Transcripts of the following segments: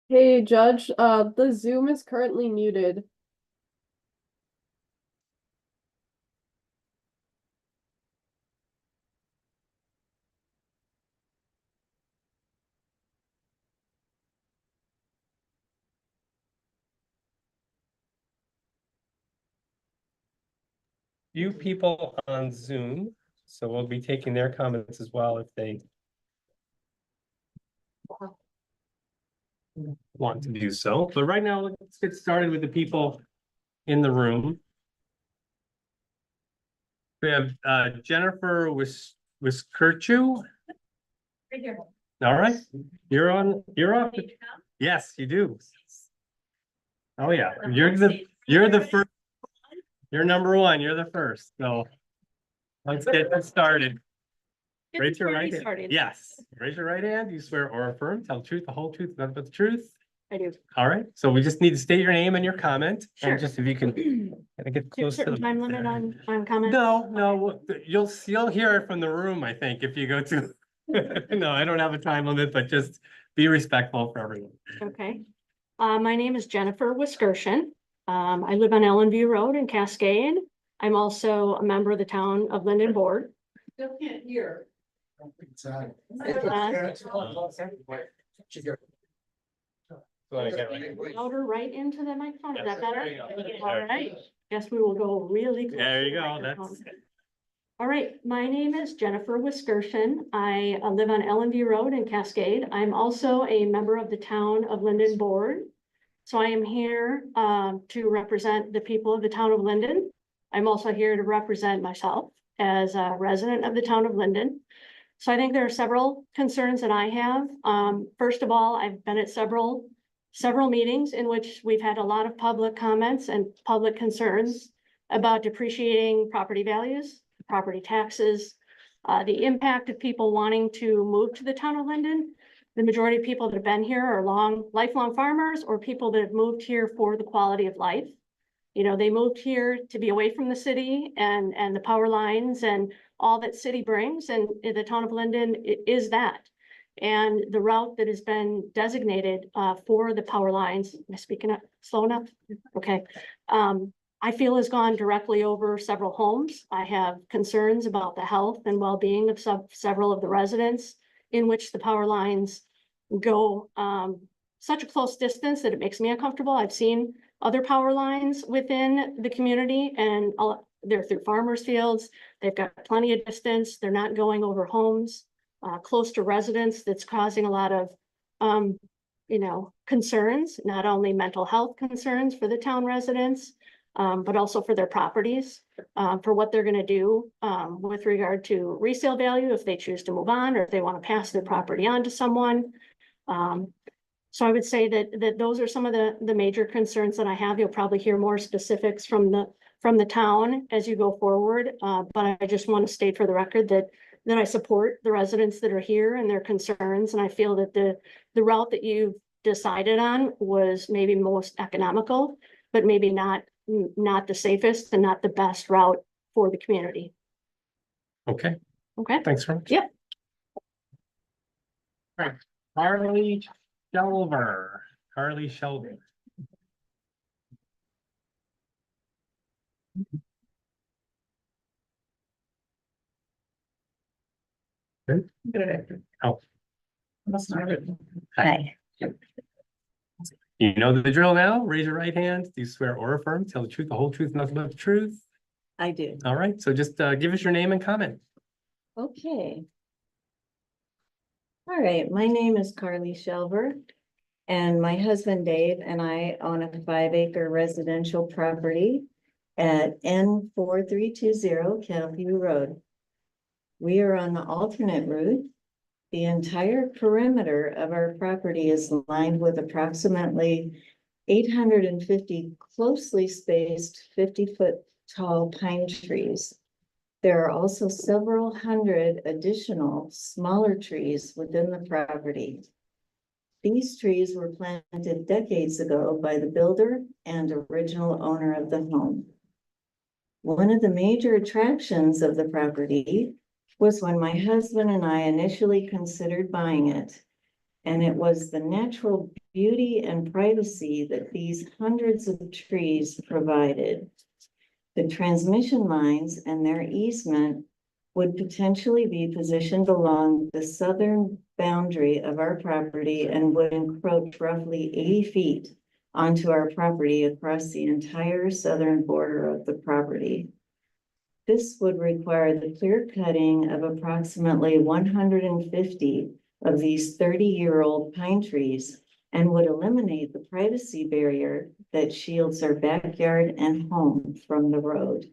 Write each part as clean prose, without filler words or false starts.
Hey, Judge, the Zoom is currently muted. Few people on Zoom, so we'll be taking their comments as well if they want to do so. But right now, let's get started with the people in the room. We have Jennifer Wiskerchu. Right here. All right, you're up. Yes, you do. Oh yeah, you're the first. You're number one. You're the first. So let's get this started. Raise your right hand. Yes. Raise your right hand. You swear or affirm, tell the truth, the whole truth, nothing but the truth. I do. All right. So we just need to state your name and your comment. Sure. And just if you can kind of get close to Certain the. time limit on comments? No, you'll hear it from the room, I think, if you go to. No, I don't have a time limit, but just be respectful for everyone. Okay. My name is Jennifer Wiskershon. I live on Ellenview Road in Cascade. I'm also a member of the Town of Lyndon Board. Still can't hear. It's on. Louder right into the microphone. Is that better? All right. Guess we will go really close. There to you the go. microphone. That's. All right, my name is Jennifer Wiskershon. I live on Ellenview Road in Cascade. I'm also a member of the Town of Lyndon Board. So I am here to represent the people of the Town of Lyndon. I'm also here to represent myself as a resident of the Town of Lyndon. So I think there are several concerns that I have. First of all, I've been at several meetings in which we've had a lot of public comments and public concerns about depreciating property values, property taxes, the impact of people wanting to move to the Town of Lyndon. The majority of people that have been here are lifelong farmers or people that have moved here for the quality of life. You know, they moved here to be away from the city and the power lines and all that city brings, and the Town of Lyndon is that. And the route that has been designated for the power lines, am I speaking up slow enough? Okay. I feel has gone directly over several homes. I have concerns about the health and well-being of several of the residents in which the power lines go such a close distance that it makes me uncomfortable. I've seen other power lines within the community and they're through farmers' fields. They've got plenty of distance. They're not going over homes close to residents. That's causing a lot of concerns, not only mental health concerns for the town residents, but also for their properties, for what they're going to do with regard to resale value if they choose to move on or if they want to pass their property on to someone. So I would say that those are some of the major concerns that I have. You'll probably hear more specifics from the town as you go forward. But I just want to state for the record that I support the residents that are here and their concerns. And I feel that the route that you've decided on was maybe most economical, but maybe not the safest and not the best route for the community. Okay. Okay. Thanks very much. Yep. All right. Carly Shelver. Good. Oh. Hi. You know the drill now. Raise your right hand. Do you swear or affirm? Tell the truth, the whole truth, nothing but the truth. I do. All right. So just give us your name and comment. Okay. All right, my name is Carly Shelver, and my husband Dave and I own a 5-acre residential property at N4320 Calview Road. We are on the alternate route. The entire perimeter of our property is lined with approximately 850 closely spaced 50-foot tall pine trees. There are also several hundred additional smaller trees within the property. These trees were planted decades ago by the builder and original owner of the home. One of the major attractions of the property was when my husband and I initially considered buying it. And it was the natural beauty and privacy that these hundreds of trees provided. The transmission lines and their easement would potentially be positioned along the southern boundary of our property and would encroach roughly 80 feet onto our property across the entire southern border of the property. This would require the clear cutting of approximately 150 of these 30-year-old pine trees and would eliminate the privacy barrier that shields our backyard and home from the road.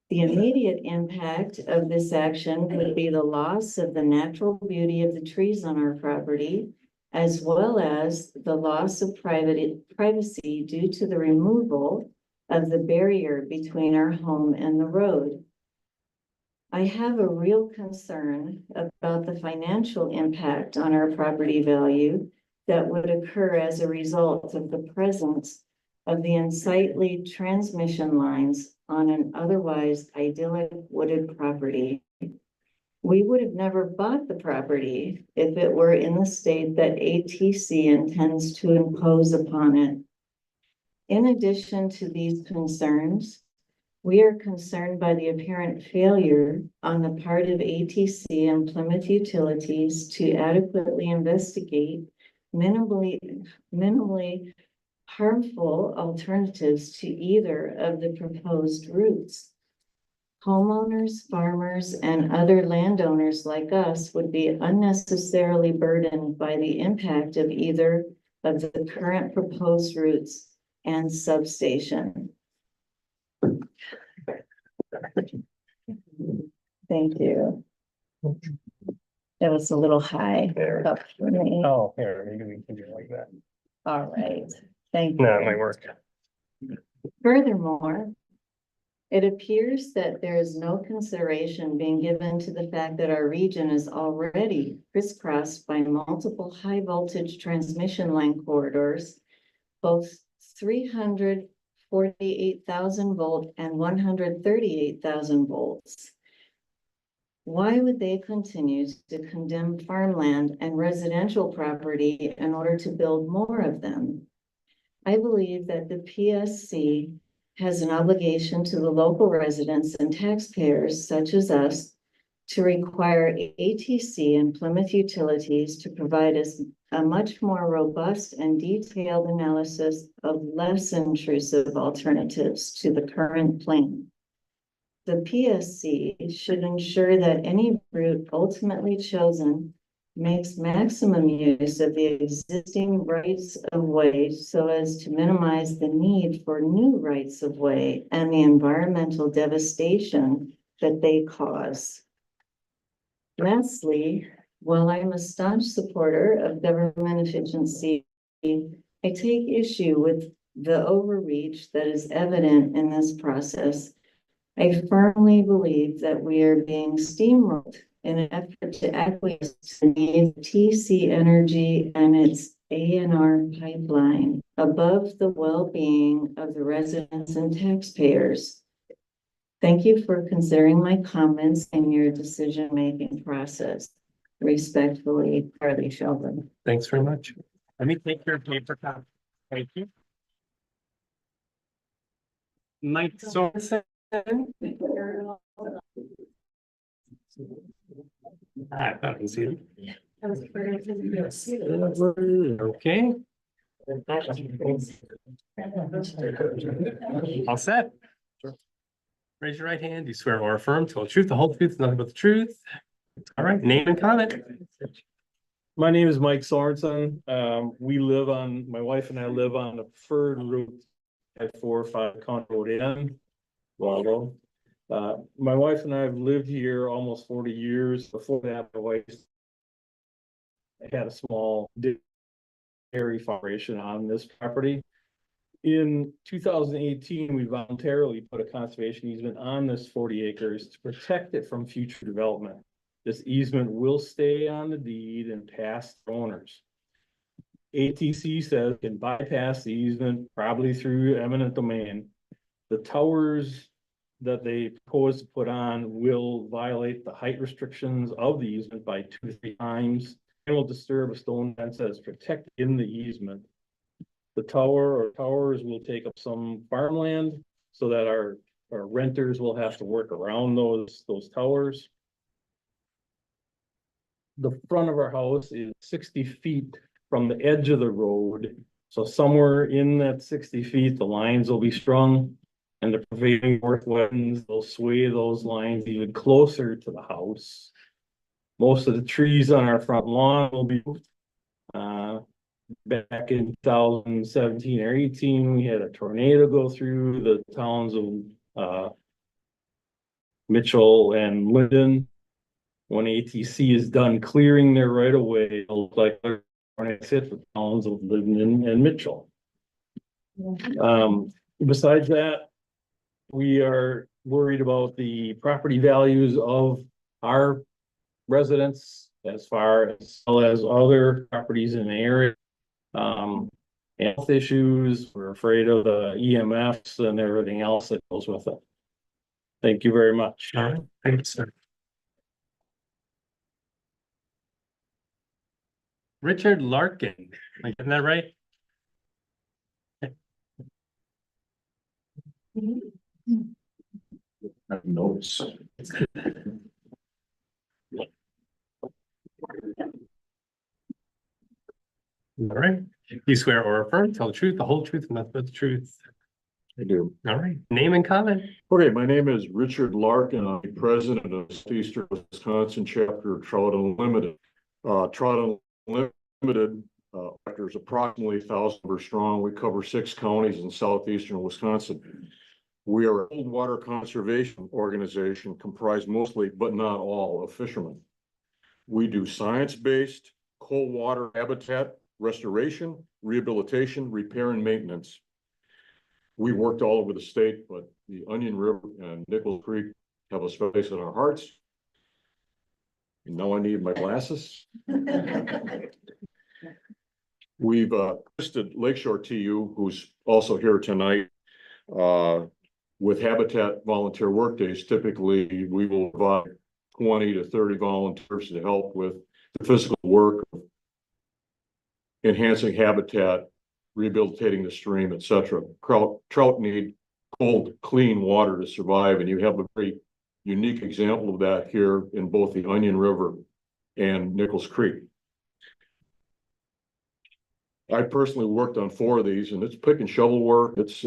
The immediate impact of this action would be the loss of the natural beauty of the trees on our property, as well as the loss of privacy due to the removal of the barrier between our home and the road. I have a real concern about the financial impact on our property value that would occur as a result of the presence of the unsightly transmission lines on an otherwise idyllic wooded property. We would have never bought the property if it were in the state that ATC intends to impose upon it. In addition to these concerns, we are concerned by the apparent failure on the part of ATC and Plymouth Utilities to adequately investigate minimally harmful alternatives to either of the proposed routes. Homeowners, farmers, and other landowners like us would be unnecessarily burdened by the impact of either of the current proposed routes and substation. Thank you. That was a little high There. up for me. Oh, here, maybe we can do it like that. All right, thank No, it you. might work. Furthermore, it appears that there is no consideration being given to the fact that our region is already crisscrossed by multiple high voltage transmission line corridors, both 348,000 volt and 138,000 volts. Why would they continue to condemn farmland and residential property in order to build more of them? I believe that the PSC has an obligation to the local residents and taxpayers such as us to require ATC and Plymouth Utilities to provide us a much more robust and detailed analysis of less intrusive alternatives to the current plan. The PSC should ensure that any route ultimately chosen makes maximum use of the existing rights of way so as to minimize the need for new rights of way and the environmental devastation that they cause. Lastly, while I'm a staunch supporter of government efficiency, I take issue with the overreach that is evident in this process. I firmly believe that we are being steamrolled in an effort to acquiesce to the needs of TC Energy and its A&R pipeline above the well-being of the residents and taxpayers. Thank you for considering my comments in your decision-making process. Respectfully, Carly Shelburne. Thanks very much. Let me take your paper copy. Thank you. Mike Sorensen. I thought I was here. Okay. All set. Raise your right hand. Do you swear or affirm to tell the truth, the whole truth, nothing but the truth? All right, name and comment. My name is Mike Sorensen. My wife and I live on the preferred route at 405 County Road N. Waldo. My wife and I have lived here almost 40 years. Before that, my wife had a small dairy operation on this property. In 2018, we voluntarily put a conservation easement on this 40 acres to protect it from future development. This easement will stay on the deed and pass to owners. ATC says can bypass the easement probably through eminent domain. The towers that they propose to put on will violate the height restrictions of the easement by 2 to 3 times. will disturb a stone fence that is protected in the easement. The tower or towers will take up some farmland so that our renters will have to work around those towers. The front of our house is 60 feet from the edge of the road. So somewhere in that 60 feet, the lines will be strung and the prevailing north winds will sway those lines even closer to the house. Most of the trees on our front lawn will be moved. Back in 2017 or 18, we had a tornado go through the towns of Mitchell and Lyndon. When ATC is done clearing their right of way, it'll look like they're going to hit the towns of Lyndon and Mitchell. Besides that, we are worried about the property values of our residents as well as other properties in the area. Health issues, we're afraid of the EMFs and everything else that goes with it. Thank you very much. All right, thanks, sir. Richard Larkin, am I getting that right? Notes. All right, you swear or affirm, tell the truth, the whole truth, and nothing but the truth. I do. All right, name and comment. Okay, my name is Richard Larkin. I'm president of Southeastern Wisconsin chapter of Trout Unlimited. Trout Unlimited chapter is approximately 1,000 members strong. We cover 6 counties in southeastern Wisconsin. We are a cold water conservation organization comprised mostly, but not all, of fishermen. We do science-based cold water habitat restoration, rehabilitation, repair, and maintenance. We worked all over the state, but the Onion River and Nichols Creek have a special place in our hearts. And now I need my glasses. We've listed Lakeshore TU, who's also here tonight, with Habitat volunteer workdays. Typically, we will provide 20 to 30 volunteers to help with the physical work of enhancing habitat, rehabilitating the stream, etc. Trout need cold, clean water to survive, and you have a very unique example of that here in both the Onion River and Nichols Creek. I personally worked on 4 of these, and it's pick and shovel work. It's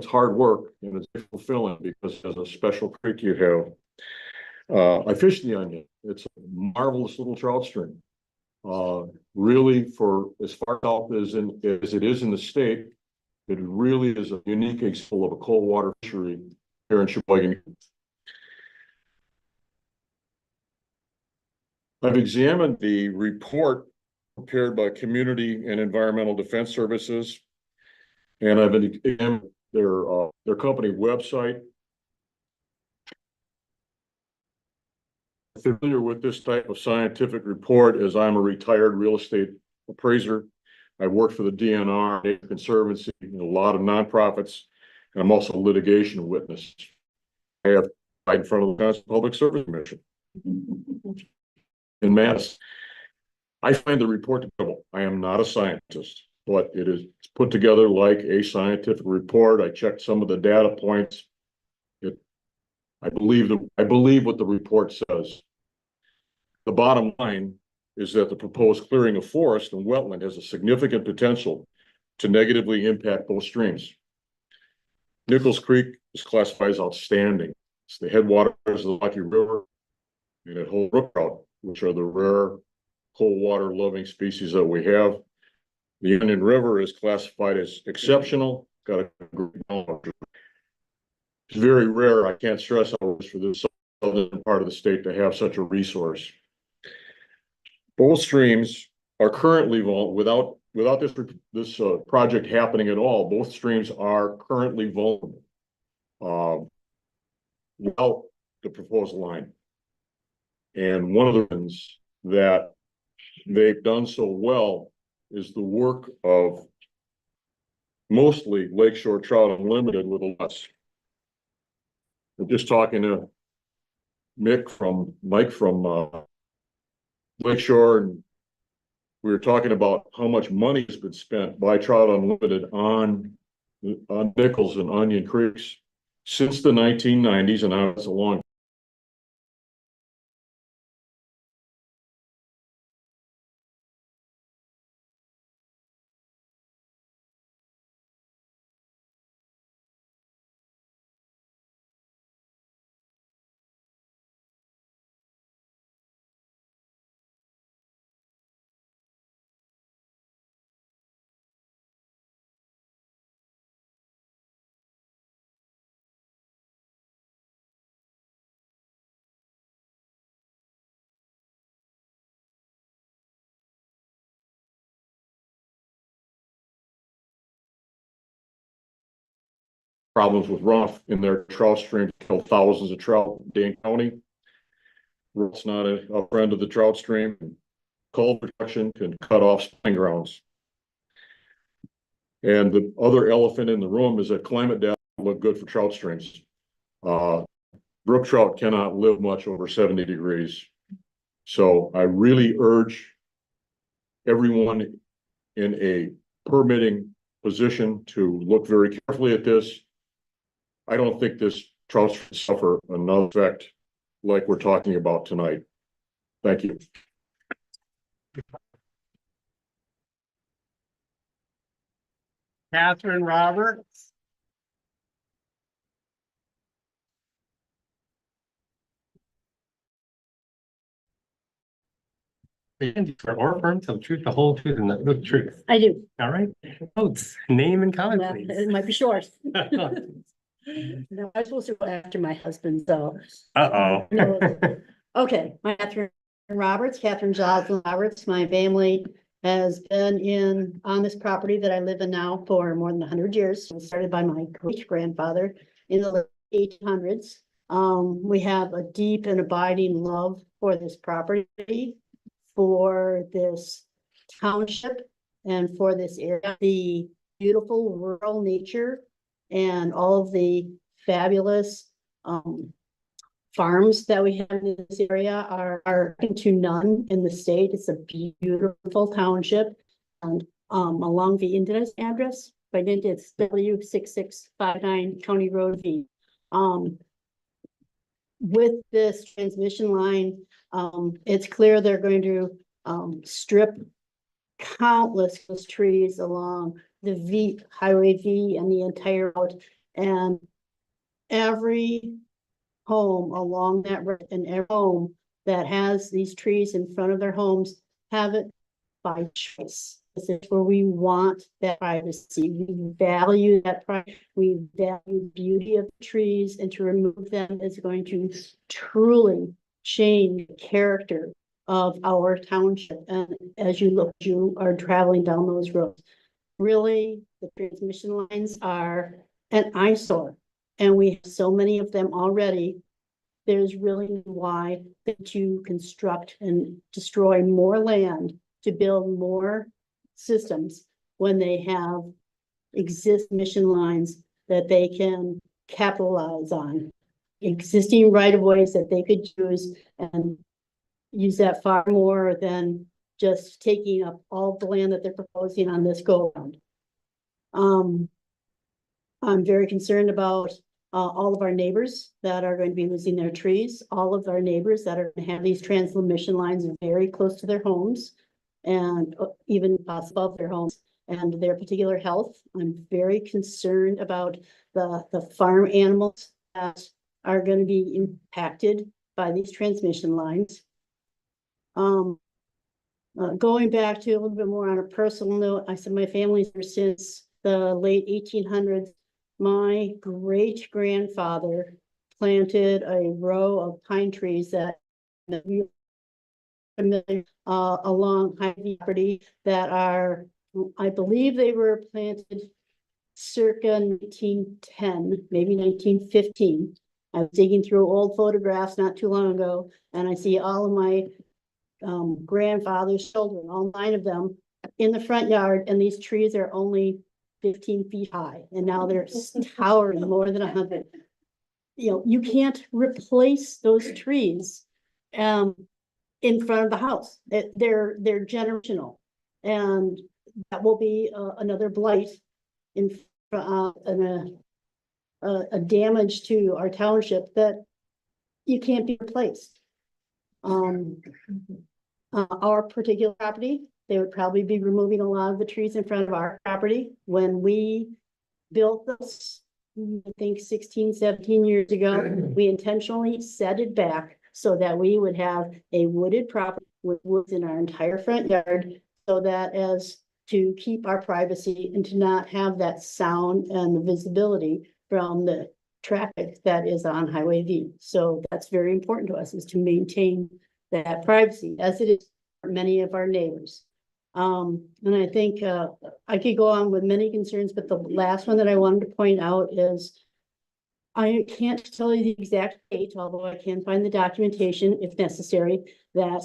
hard work, and it's fulfilling because there's a special creek you have. I fished the Onion. It's a marvelous little trout stream. Really, for as far south as it is in the state, it really is a unique example of a cold water fishery here in Sheboygan. I've examined the report prepared by Community and Environmental Defense Services, and I've examined their company website. Familiar with this type of scientific report as I'm a retired real estate appraiser. I worked for the DNR, Nature Conservancy, and a lot of nonprofits, and I'm also a litigation witness. I have died in front of the Wisconsin Public Service Commission in Madison. I find the report incredible. I am not a scientist, but it's put together like a scientific report. I checked some of the data points. I believe what the report says. The bottom line is that the proposed clearing of forest and wetland has a significant potential to negatively impact both streams. Nichols Creek is classified as outstanding. It's the headwaters of the Lucky River and it holds brook trout, which are the rare cold water loving species that we have. The Onion River is classified as exceptional, got a great knowledge. It's very rare. I can't stress how it is for this southern part of the state to have such a resource. Both streams are currently without this project happening at all. Both streams are currently vulnerable without the proposed line. And one of the reasons that they've done so well is the work of mostly Lakeshore Trout Unlimited with a less. I'm just talking to Mike from Lakeshore, and we were talking about how much money has been spent by Trout Unlimited on Nichols and Onion Creeks since the 1990s, and now it's a long. Problems with runoff in their trout stream, killed thousands of trout in Dane County. It's not a friend of the trout stream. Cold protection can cut off spawning grounds. And the other elephant in the room is that climate data look good for trout streams. Brook trout cannot live much over 70 degrees. So I really urge everyone in a permitting position to look very carefully at this. I don't think this trout should suffer another effect like we're talking about tonight. Thank you. Catherine Roberts. Or firm, tell the truth, the whole truth, and the truth. I do. All right. Votes, name and comment, Well, it please. might be short. No, I'm supposed to go after my husband, so. Uh-oh. No. Okay, my Catherine Roberts, Catherine Joslyn Roberts, my family has been on this property that I live in now for more than 100 years. It was started by my great grandfather in the late 1800s. We have a deep and abiding love for this property, for this township, and for this area. The beautiful rural nature and all of the fabulous farms that we have in this area are second to none in the state. It's a beautiful township. And along the Indiana's address, if I didn't, it's W6659 County Road V. With this transmission line, it's clear they're going to strip countless trees along the Highway V and the entire route, and every home along that road and every home that has these trees in front of their homes have it by choice. This is where we want that privacy. We value that we value beauty of trees, and to remove them is going to truly change the character of our township. And as you are traveling down those roads, really, the transmission lines are an eyesore, and we have so many of them already. There's really why to construct and destroy more land to build more systems when they have mission lines that they can capitalize on, existing right-of-ways that they could use and use that far more than just taking up all the land that they're proposing on this go-around. I'm very concerned about all of our neighbors that are going to be losing their trees, all of our neighbors that are going to have these transmission lines very close to their homes and even possible above their homes and their particular health. I'm very concerned about the farm animals that are going to be impacted by these transmission lines. Going back to a little bit more on a personal note, I said my family's here since the late 1800s. My great grandfather planted a row of pine trees that along Hy-Vee property that are, I believe they were planted circa 1910, maybe 1915. I was digging through old photographs not too long ago, and I see all of my grandfather's children, all 9 of them, in the front yard, and these trees are only 15 feet high, and now they're towering more than 100. You know, you can't replace those trees in front of the house. They're generational. And that will be another blight in, and a damage to our township that you can't be replaced. Our particular property, they would probably be removing a lot of the trees in front of our property. When we built this, I think 16, 17 years ago, we intentionally set it back so that we would have a wooded property with woods in our entire front yard, so that as to keep our privacy and to not have that sound and the visibility from the traffic that is on Highway V. So that's very important to us, is to maintain that privacy, as it is for many of our neighbors. And I think I could go on with many concerns, but the last one that I wanted to point out is I can't tell you the exact date, although I can find the documentation if necessary, that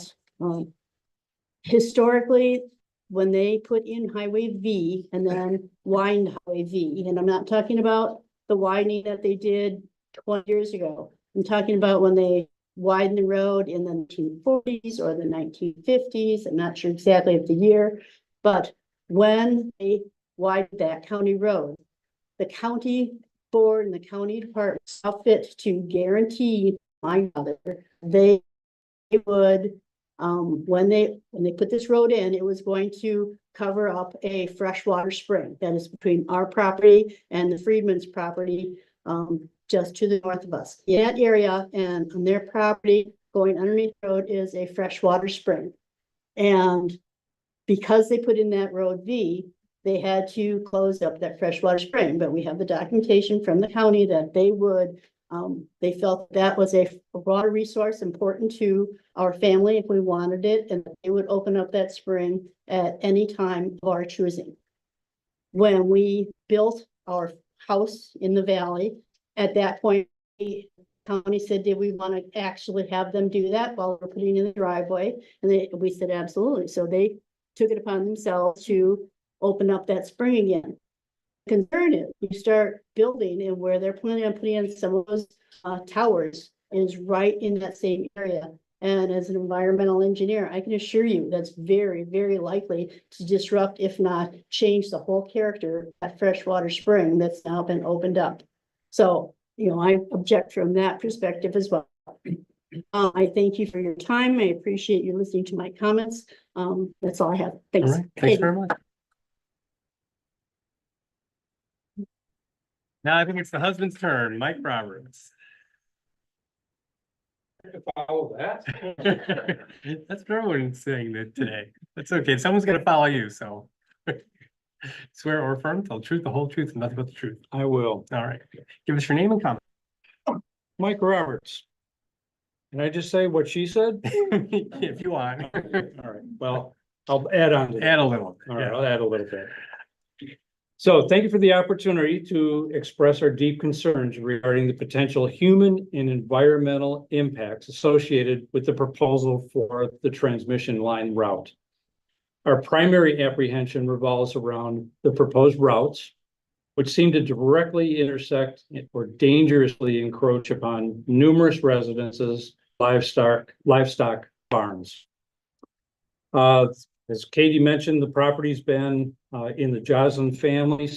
historically, when they put in Highway V and then widened Highway V, and I'm not talking about the widening that they did 20 years ago. I'm talking about when they widened the road in the 1940s or the 1950s. I'm not sure exactly of the year, but when they widened that county road, the county board and the county department saw fit to guarantee my mother, they would, when they put this road in, it was going to cover up a freshwater spring that is between our property and the Freedman's property, just to the north of us. In that area and on their property going underneath the road is a freshwater spring. And because they put in that road V, they had to close up that freshwater spring, but we have the documentation from the county that they would, they felt that was a water resource important to our family if we wanted it, and they would open up that spring at any time of our choosing. When we built our house in the valley, at that point, the county said, did we want to actually have them do that while we're putting in the driveway? And we said, absolutely. So they took it upon themselves to open up that spring again. The concern is you start building, and where they're planning on putting in some of those towers is right in that same area. And as an environmental engineer, I can assure you that's very, very likely to disrupt, if not change, the whole character of that freshwater spring that's now been opened up. So, you know, I object from that perspective as well. I thank you for your time. I appreciate you listening to my comments. That's all I have. All Thanks. right, thanks very much. Now I think it's the husband's turn, Mike Roberts. Follow that. That's what everyone's saying that today. That's okay. Someone's gonna follow you, so. Swear or affirm, tell the truth, the whole truth, and nothing but the truth. I will. All right. Give us your name and comment. Mike Roberts. Can I just say what she said? If you want. All right, well, I'll add on to that. Add a little. All right, Yeah. I'll add a little bit. So thank you for the opportunity to express our deep concerns regarding the potential human and environmental impacts associated with the proposal for the transmission line route. Our primary apprehension revolves around the proposed routes, which seem to directly intersect or dangerously encroach upon numerous residences, livestock farms. As Katie mentioned, the property's been in the Joslin family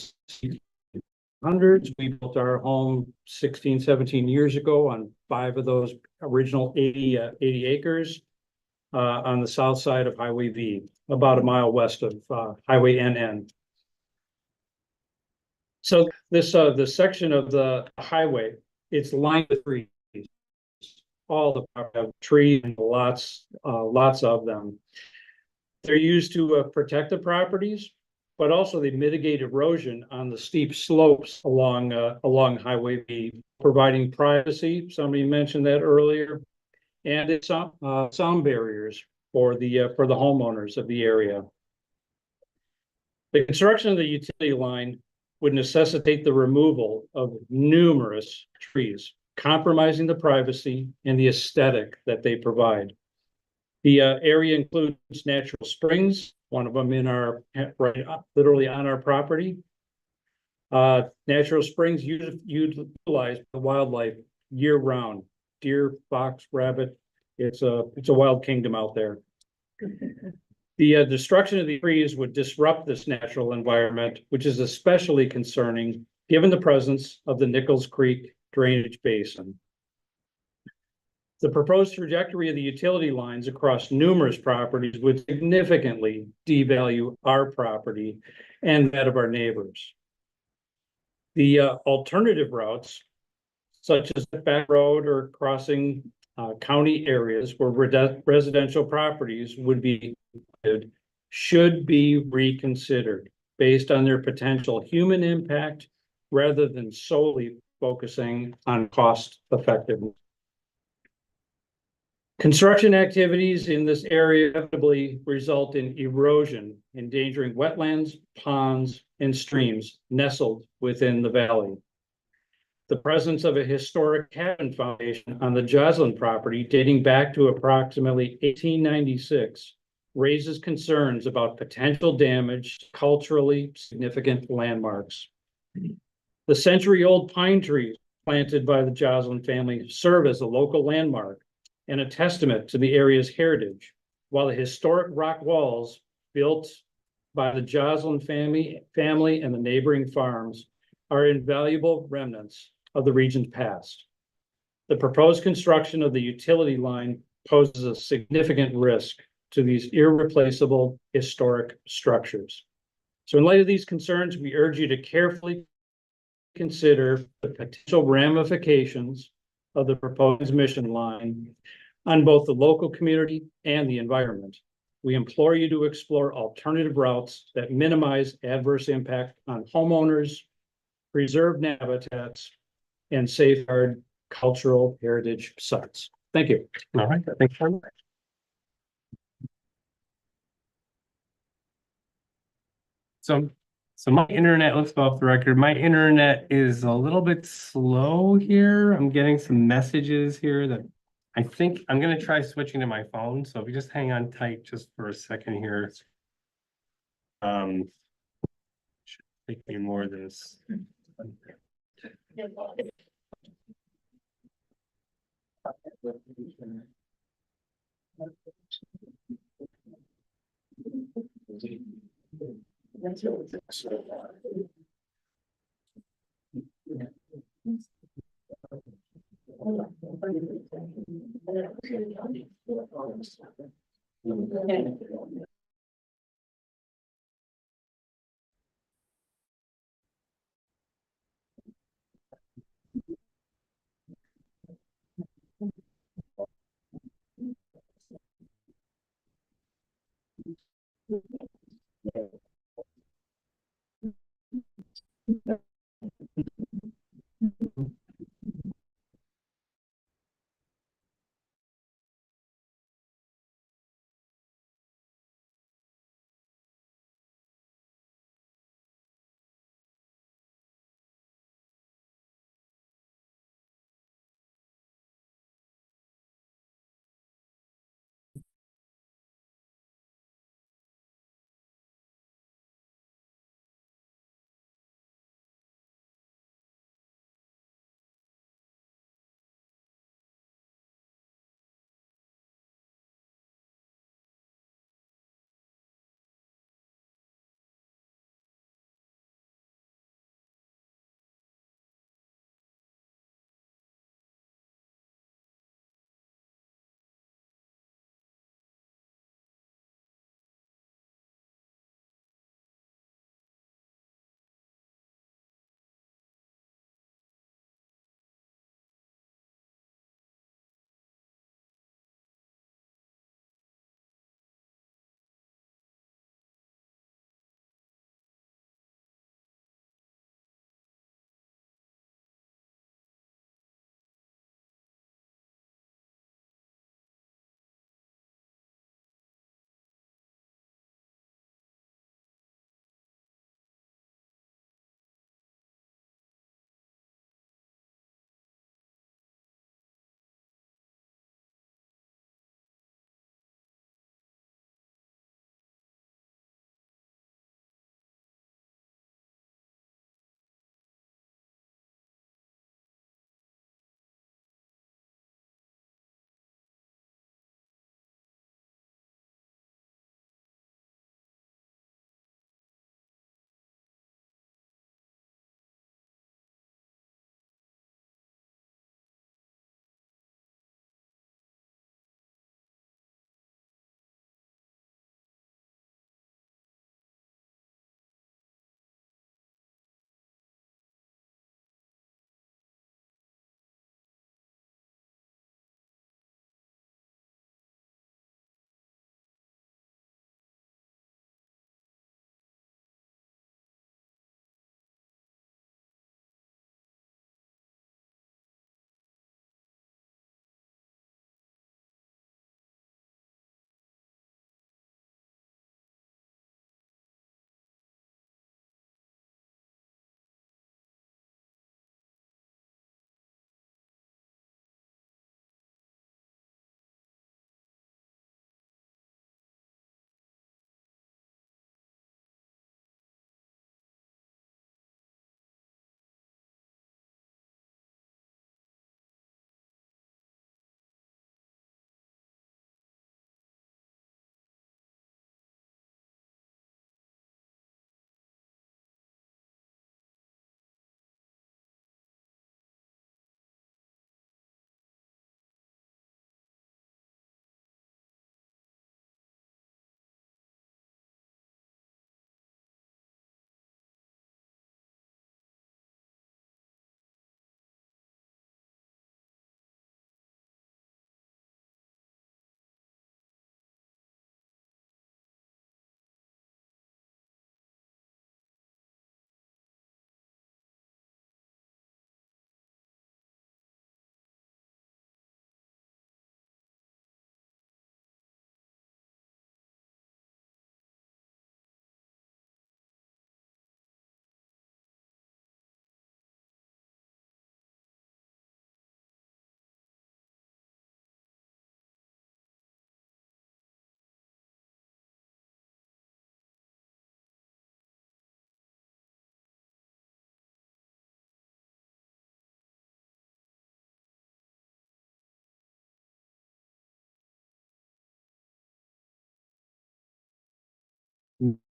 hundreds. We built our home 16, 17 years ago on 5 of those original 80 acres on the south side of Highway V, about a mile west of Highway NN. So this section of the highway, it's lined with trees. All the trees and lots of them. They're used to protect the properties, but also they mitigate erosion on the steep slopes along Highway V, providing privacy. Somebody mentioned that earlier, and it's sound barriers for the homeowners of the area. The construction of the utility line would necessitate the removal of numerous trees, compromising the privacy and the aesthetic that they provide. The area includes natural springs, one of them in our, literally on our property. Natural springs utilize the wildlife year round, deer, fox, rabbit. It's a wild kingdom out there. The destruction of the trees would disrupt this natural environment, which is especially concerning given the presence of the Nichols Creek drainage basin. The proposed trajectory of the utility lines across numerous properties would significantly devalue our property and that of our neighbors. The alternative routes, such as the back road or crossing county areas where residential properties would be, should be reconsidered based on their potential human impact rather than solely focusing on cost effectiveness. Construction activities in this area inevitably result in erosion, endangering wetlands, ponds, and streams nestled within the valley. The presence of a historic cabin foundation on the Joslin property dating back to approximately 1896 raises concerns about potential damage to culturally significant landmarks. The century-old pine trees planted by the Joslin family serve as a local landmark and a testament to the area's heritage, while the historic rock walls built by the Joslin family and the neighboring farms are invaluable remnants of the region's past. The proposed construction of the utility line poses a significant risk to these irreplaceable historic structures. So in light of these concerns, we urge you to carefully consider the potential ramifications of the proposed transmission line on both the local community and the environment. We implore you to explore alternative routes that minimize adverse impact on homeowners, preserve habitats, and safeguard cultural heritage sites. Thank you. All right, thanks very much. So my internet, let's go off the record. My internet is a little bit slow here. I'm getting some messages here that I think I'm gonna try switching to my phone. So if you just hang on tight just for a second here. Should take me more of this.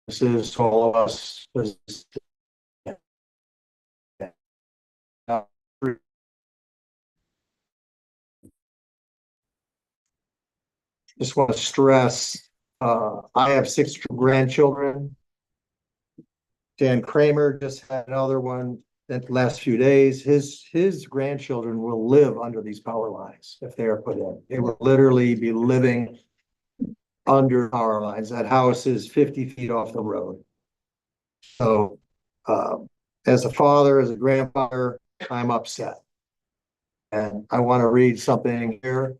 this is to all of us. Just want to stress, I have 6 grandchildren. Dan Kramer just had another one in the last few days. His grandchildren will live under these power lines if they are put in. They will literally be living under power lines. That house is 50 feet off the road. So, as a father, as a grandfather, I'm upset. And I want to read something here.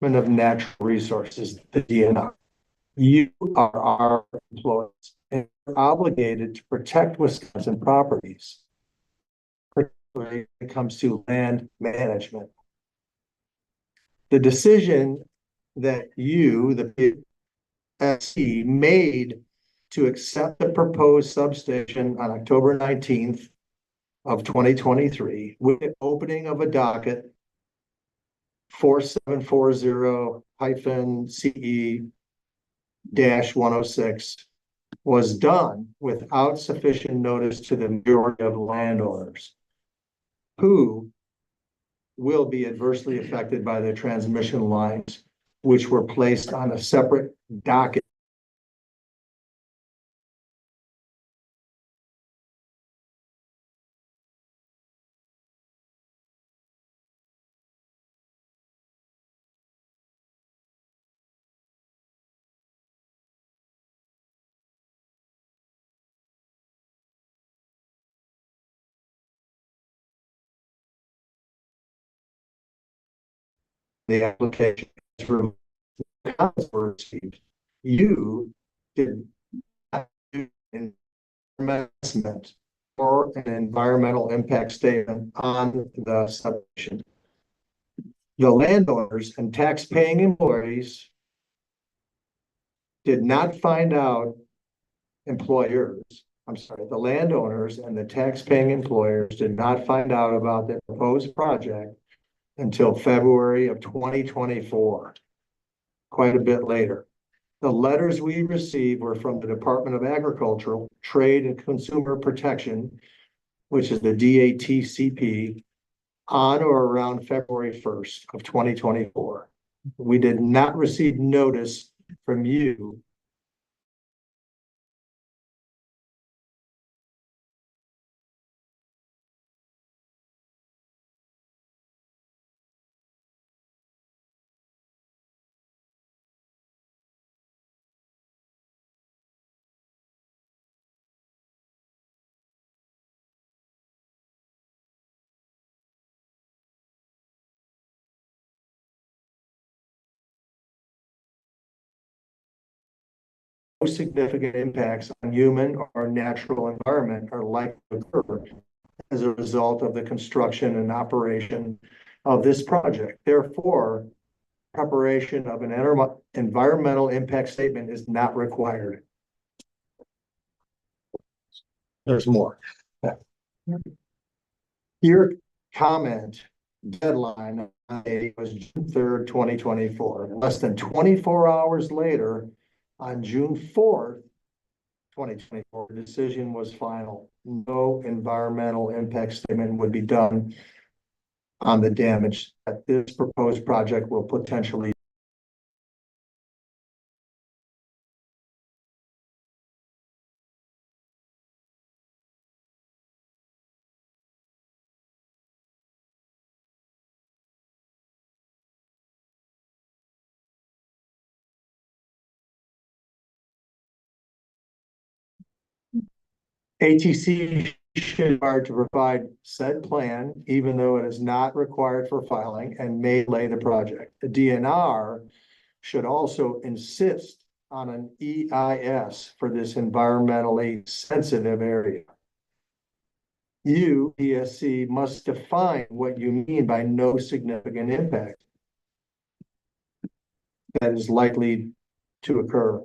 Of Natural Resources, the DNR. You are our employees and are obligated to protect Wisconsin properties, particularly when it comes to land management. The decision that you, the PSC, made to accept the proposed substation on October 19th of 2023 with the opening of a docket 4740-CE-106 was done without sufficient notice to the majority of landowners who will be adversely affected by the transmission lines, which were placed on a separate docket. The application for received. You did not do an investment or an environmental impact statement on the subdivision. The landowners and tax-paying employees did not find out the landowners and the tax-paying employers did not find out about the proposed project until February of 2024, quite a bit later. The letters we received were from the Department of Agricultural, Trade and Consumer Protection, which is the DATCP, on or around February 1st of 2024. We did not receive notice from you significant impacts on human or natural environment are likely to occur as a result of the construction and operation of this project. Therefore, preparation of an environmental impact statement is not required. There's more. Your comment deadline was June 3rd, 2024. Less than 24 hours later, on June 4th, 2024, the decision was final. No environmental impact statement would be done on the damage that this proposed project will potentially. ATC should be to provide said plan, even though it is not required for filing and may delay the project. The DNR should also insist on an EIS for this environmentally sensitive area. You, PSC, must define what you mean by no significant impact that is likely to occur.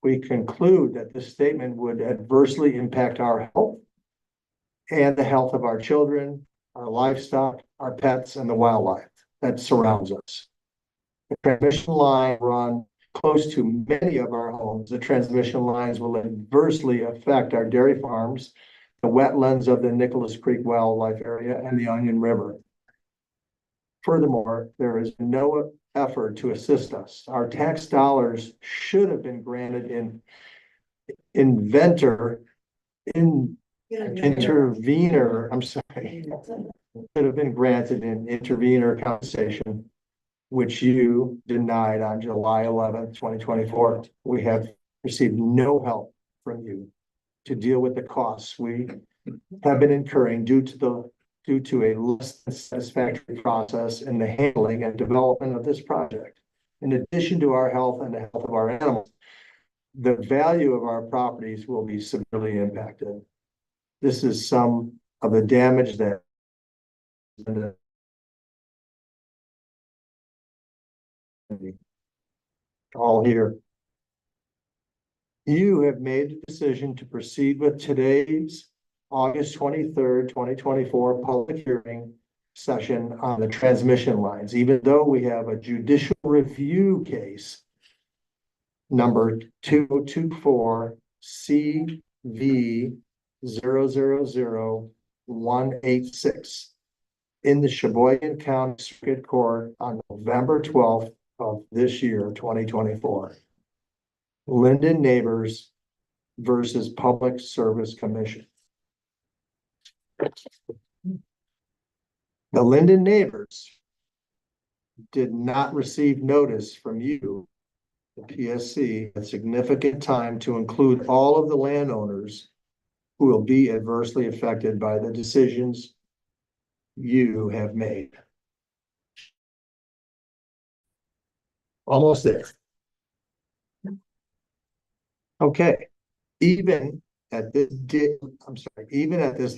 We conclude that this statement would adversely impact our health and the health of our children, our livestock, our pets, and the wildlife that surrounds us. The transmission line run close to many of our homes. The transmission lines will adversely affect our dairy farms, the wetlands of the Nicholas Creek Wildlife Area, and the Onion River. Furthermore, there is no effort to assist us. Our tax dollars should have been granted in intervener, should have been granted in intervener compensation, which you denied on July 11th, 2024. We have received no help from you to deal with the costs we have been incurring due to a less than satisfactory process in the handling and development of this project. In addition to our health and the health of our animals, the value of our properties will be severely impacted. This is some of the damage that all here. You have made the decision to proceed with today's August 23rd, 2024 public hearing session on the transmission lines, even though we have a judicial review case number 2024 CV 000186 in the Sheboygan County Circuit Court on November 12th of this year, 2024. Lyndon Neighbors versus Public Service Commission. The Lyndon Neighbors did not receive notice from you, the PSC, at significant time to include all of the landowners who will be adversely affected by the decisions you have made. Almost there. Okay, even at this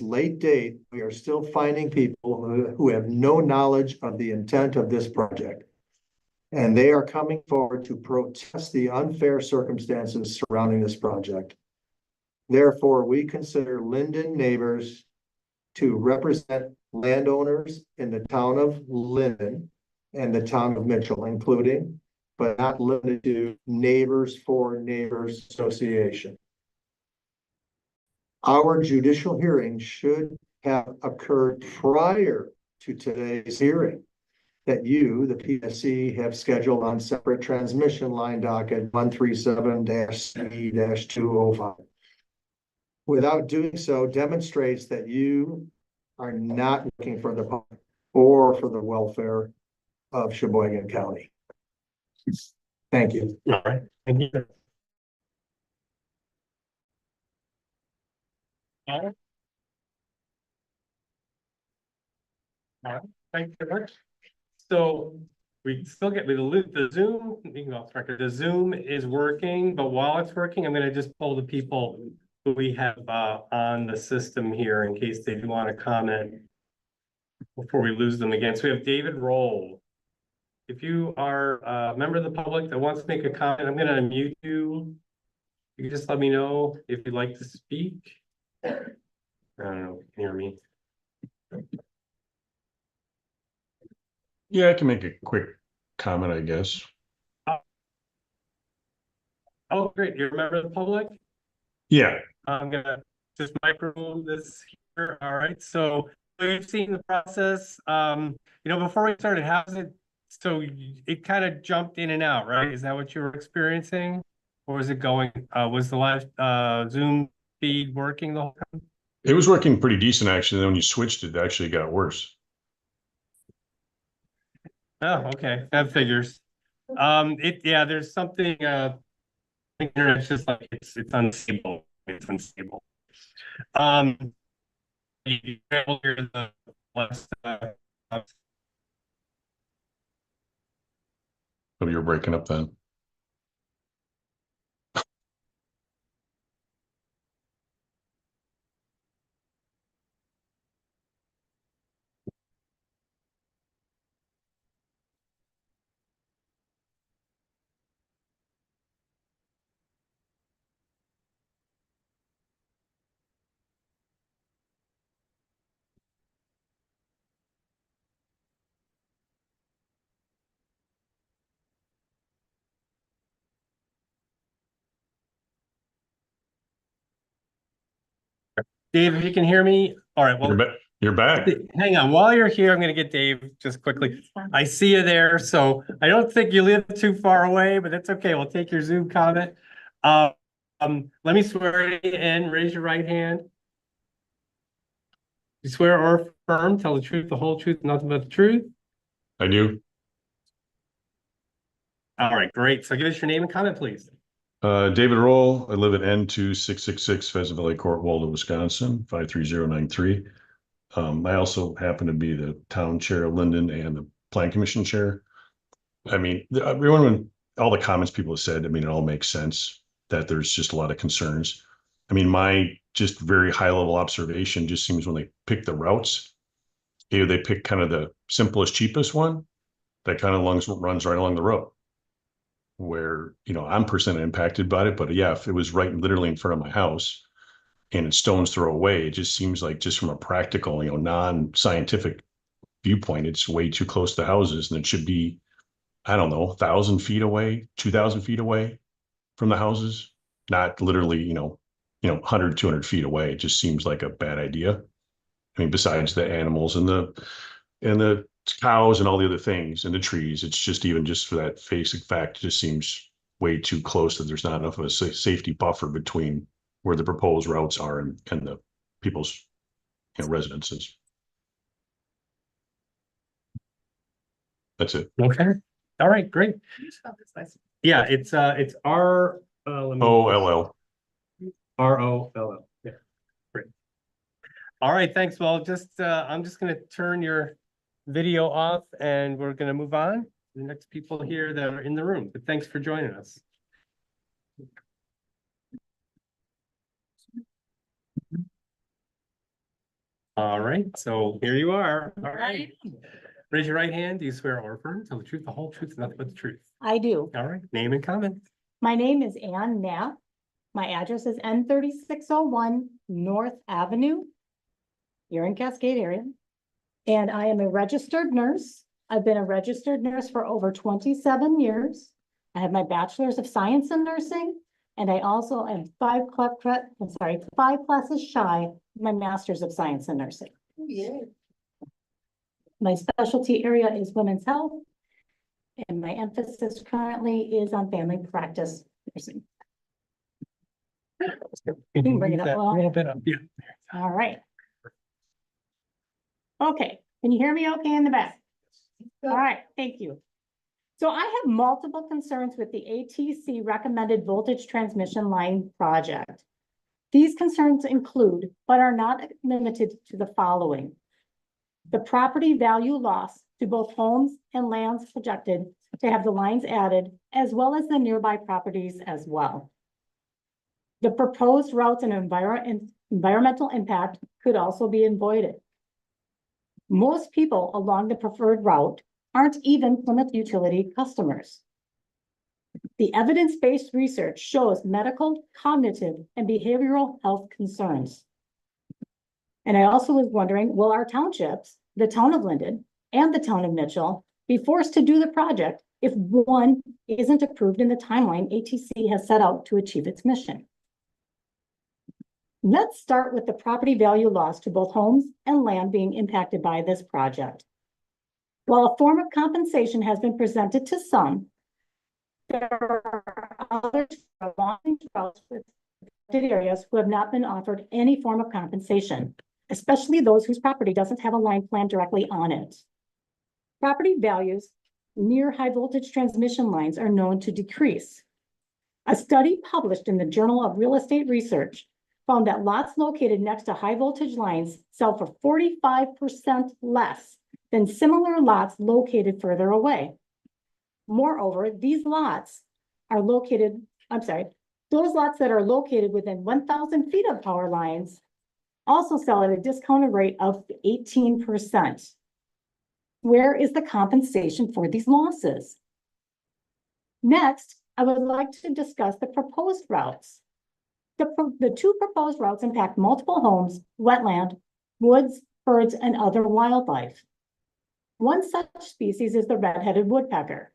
late date, we are still finding people who have no knowledge of the intent of this project. And they are coming forward to protest the unfair circumstances surrounding this project. Therefore, we consider Lyndon Neighbors to represent landowners in the town of Lyndon and the town of Mitchell, including, but not limited to, Neighbors for Neighbors Association. Our judicial hearing should have occurred prior to today's hearing that you, the PSC, have scheduled on separate transmission line docket 137-C-205. Without doing so demonstrates that you are not looking for the public or for the welfare of Sheboygan County. Thank you. All right, thank you. All right. All right, thank you very much. So we still get the Zoom, you can go off the record, the Zoom is working, but while it's working, I'm gonna just pull the people who we have on the system here in case they do want to comment before we lose them again. So we have David Roll. If you are a member of the public that wants to make a comment, I'm gonna unmute you. You can just let me know if you'd like to speak. I don't know, can you hear me? Yeah, I can make a quick comment, I guess. Oh, great, you're a member of the public? Yeah, I'm gonna just microphone this here. All right, so we've seen the process. Before we started, how's it? So it kind of jumped in and out, right? Is that what you were experiencing? Or was it going, was the last Zoom feed working the whole time? it was working pretty decent, actually. Then when you switched it actually got worse. Oh, okay, that figures. There's something, internet's just like, it's unstable. It's unstable. You able to hear the last, Oh, you're breaking up then. Dave, if you can hear me, all right, well, You're back. hang on, while you're here, I'm gonna get Dave just quickly. I see you there, so I don't think you live too far away, but that's okay, we'll take your Zoom comment. Let me swear you in, raise your right hand. You swear or affirm, tell the truth, the whole truth, nothing but the truth? I do. All right, great, so give us your name and comment, please. David Roll, I live at N2666 Pheasant Valley Court, Waldo, Wisconsin, 53093. I also happen to be the town chair of Lyndon and the plan commission chair. I mean, everyone, all the comments people have said, I mean, it all makes sense that there's just a lot of concerns. I mean, my just very high level observation just seems when they pick the routes, they pick kind of the simplest, cheapest one that kind of runs right along the road. Where, I'm personally impacted by it, but yeah, if it was right literally in front of my house and it's stone's throw away, it just seems like just from a practical, non-scientific viewpoint, it's way too close to houses and it should be, I don't know, 1,000 feet away, 2,000 feet away from the houses, not literally, 100, 200 feet away. It just seems like a bad idea. I mean, besides the animals and the cows and all the other things and the trees, it's just even just for that basic fact, it just seems way too close that there's not enough of a safety buffer between where the proposed routes are and the people's residences. That's it. Okay, all right, great. Yeah, it's R, OLL. ROLL, yeah, great. All right, thanks, well, I'm just gonna turn your video off and we're gonna move on to the next people here that are in the room, but thanks for joining us. All right, so here you are. All right. Raise your right hand. Do you swear or affirm, tell the truth, the whole truth, and nothing but the truth? I do. All right, name and comment. My name is Ann Knapp. My address is N3601 North Avenue here in Cascade area. And I am a registered nurse. I've been a registered nurse for over 27 years. I have my bachelor's of science in nursing, and I also am 5 classes shy of my master's of science in nursing. Yeah. My specialty area is women's health, and my emphasis currently is on family practice nursing. Can you bring it up that a little? a little bit up? Yeah. All right. Okay, can you hear me okay in the back? All right, thank you. So I have multiple concerns with the ATC recommended voltage transmission line project. These concerns include, but are not limited to the following. The property value loss to both homes and lands projected to have the lines added, as well as the nearby properties as well. The proposed routes and environmental impact could also be avoided. Most people along the preferred route aren't even Plymouth utility customers. The evidence-based research shows medical, cognitive, and behavioral health concerns. And I also was wondering, will our townships, the town of Lyndon and the town of Mitchell, be forced to do the project if one isn't approved in the timeline ATC has set out to achieve its mission? Let's start with the property value loss to both homes and land being impacted by this project. While a form of compensation has been presented to some, there are others along routes with areas who have not been offered any form of compensation, especially those whose property doesn't have a line plan directly on it. Property values near high voltage transmission lines are known to decrease. A study published in the Journal of Real Estate Research found that lots located next to high voltage lines sell for 45% less than similar lots located further away. Moreover, those lots that are located within 1,000 feet of power lines also sell at a discounted rate of 18%. Where is the compensation for these losses? Next, I would like to discuss the proposed routes. The two proposed routes impact multiple homes, wetland, woods, birds, and other wildlife. One such species is the red-headed woodpecker.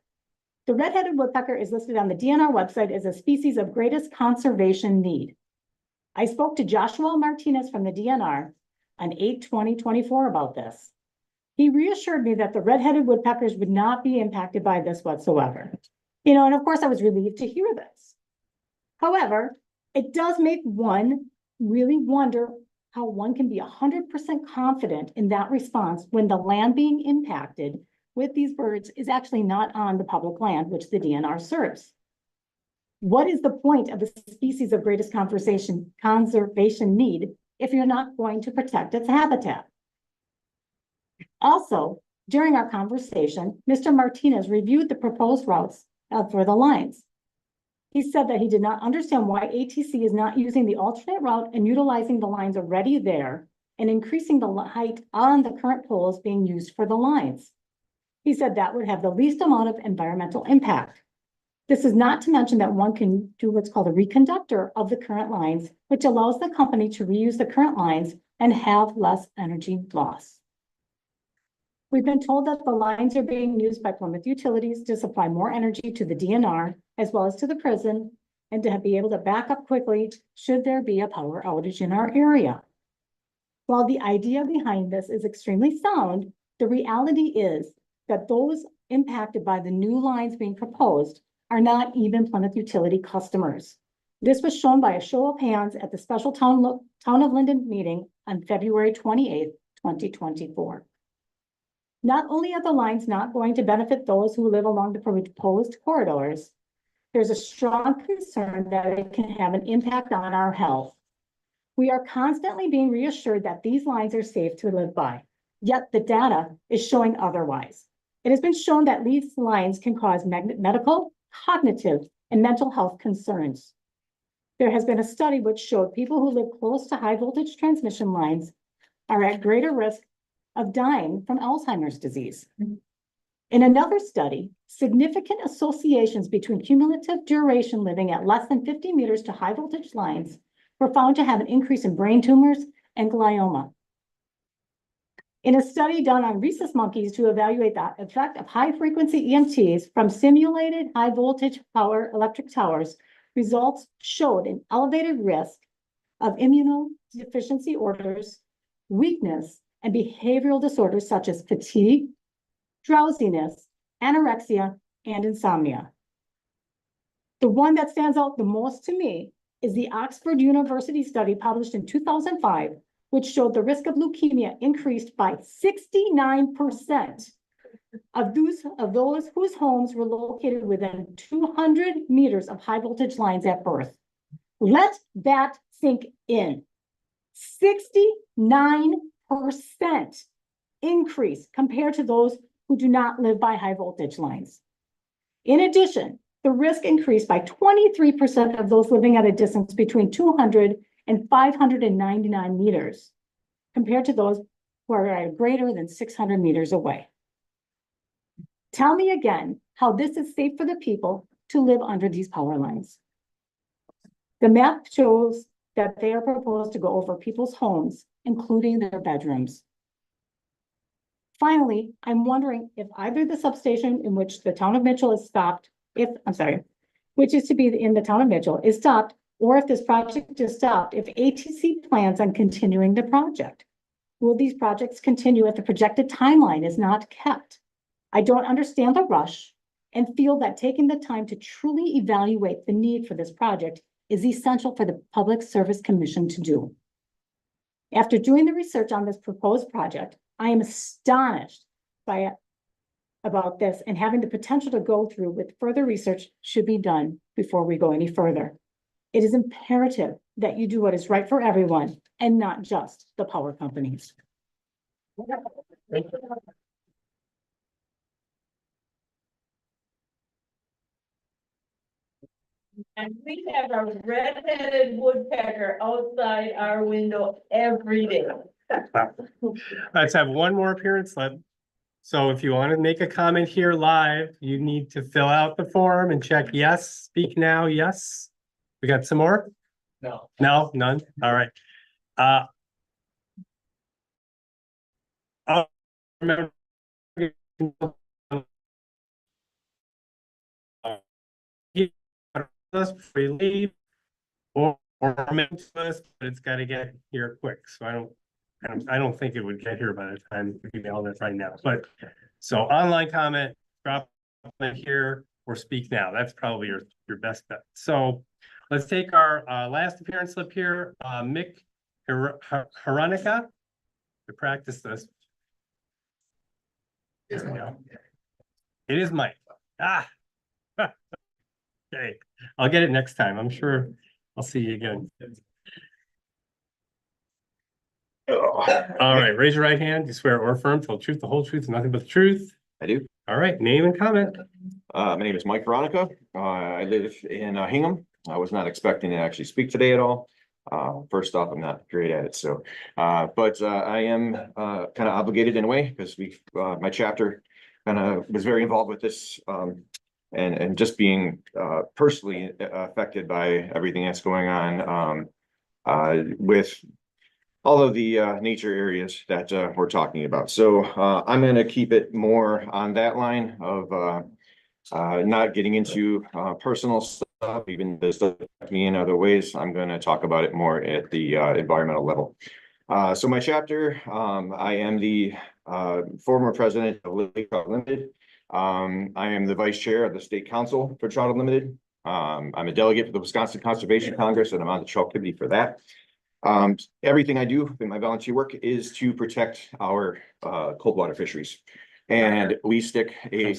The red-headed woodpecker is listed on the DNR website as a species of greatest conservation need. I spoke to Joshua Martinez from the DNR on 8/20/24 about this. He reassured me that the red-headed woodpeckers would not be impacted by this whatsoever. And of course I was relieved to hear this. However, it does make one really wonder how one can be 100% confident in that response when the land being impacted with these birds is actually not on the public land, which the DNR serves. What is the point of a species of greatest conservation need if you're not going to protect its habitat? Also, during our conversation, Mr. Martinez reviewed the proposed routes for the lines. He said that he did not understand why ATC is not using the alternate route and utilizing the lines already there and increasing the height on the current poles being used for the lines. He said that would have the least amount of environmental impact. This is not to mention that one can do what's called a reconductor of the current lines, which allows the company to reuse the current lines and have less energy loss. We've been told that the lines are being used by Plymouth Utilities to supply more energy to the DNR as well as to the prison and to be able to back up quickly should there be a power outage in our area. While the idea behind this is extremely sound, the reality is that those impacted by the new lines being proposed are not even Plymouth Utility customers. This was shown by a show of hands at the special Town of Lyndon meeting on February 28th, 2024. Not only are the lines not going to benefit those who live along the proposed corridors, there's a strong concern that it can have an impact on our health. We are constantly being reassured that these lines are safe to live by, yet the data is showing otherwise. It has been shown that these lines can cause medical, cognitive, and mental health concerns. There has been a study which showed people who live close to high voltage transmission lines are at greater risk of dying from Alzheimer's disease. In another study, significant associations between cumulative duration living at less than 50 meters to high voltage lines were found to have an increase in brain tumors and glioma. In a study done on rhesus monkeys to evaluate the effect of high frequency EMTs from simulated high voltage power electric towers, results showed an elevated risk of immunodeficiency disorders, weakness, and behavioral disorders such as fatigue, drowsiness, anorexia, and insomnia. The one that stands out the most to me is the Oxford University study published in 2005, which showed the risk of leukemia increased by 69% of those whose homes were located within 200 meters of high voltage lines at birth. Let that sink in. 69% increase compared to those who do not live by high voltage lines. In addition, the risk increased by 23% of those living at a distance between 200 and 599 meters, compared to those who are greater than 600 meters away. Tell me again how this is safe for the people to live under these power lines. The map shows that they are proposed to go over people's homes, including their bedrooms. Finally, I'm wondering if either the substation in which the town of Mitchell is stopped, which is to be in the town of Mitchell, is stopped, or if this project is stopped, if ATC plans on continuing the project. Will these projects continue if the projected timeline is not kept? I don't understand the rush and feel that taking the time to truly evaluate the need for this project is essential for the Public Service Commission to do. After doing the research on this proposed project, I am astonished about this and having the potential to go through with further research should be done before we go any further. It is imperative that you do what is right for everyone and not just the power companies. And we have a red-headed woodpecker outside our window every day. Let's have one more appearance. So if you want to make a comment here live, you need to fill out the form and check yes, speak now, yes. We got some more? No. No, none? All right. Remember us before we leave, or ornamental list, but it's gotta get here quick, so I don't think it would get here by the time we email it right now, but. So online comment, drop it here or speak now, that's probably your best bet. So let's take our last appearance slip here, Mick Haronica to practice this. There we go. It is Mike. Ah. Okay, I'll get it next time. I'm sure I'll see you again. All right, raise your right hand. Do you swear or affirm to tell the truth, the whole truth, and nothing but the truth? I do. All right, name and comment. My name is Mike Veronica. I live in Hingham. I was not expecting to actually speak today at all. First off, I'm not great at it, so, but I am kind of obligated in a way because my chapter kind of was very involved with this, and just being personally affected by everything that's going on with all of the nature areas that we're talking about. So I'm going to keep it more on that line of not getting into personal stuff, even this does affect me in other ways. I'm going to talk about it more at the environmental level. So my chapter, I am the former president of Lake Trout Limited. I am the vice chair of the state council for Trout Unlimited. I'm a delegate for the Wisconsin Conservation Congress, and I'm on the trout committee for that. Everything I do in my volunteer work is to protect our cold water fisheries. And we stick a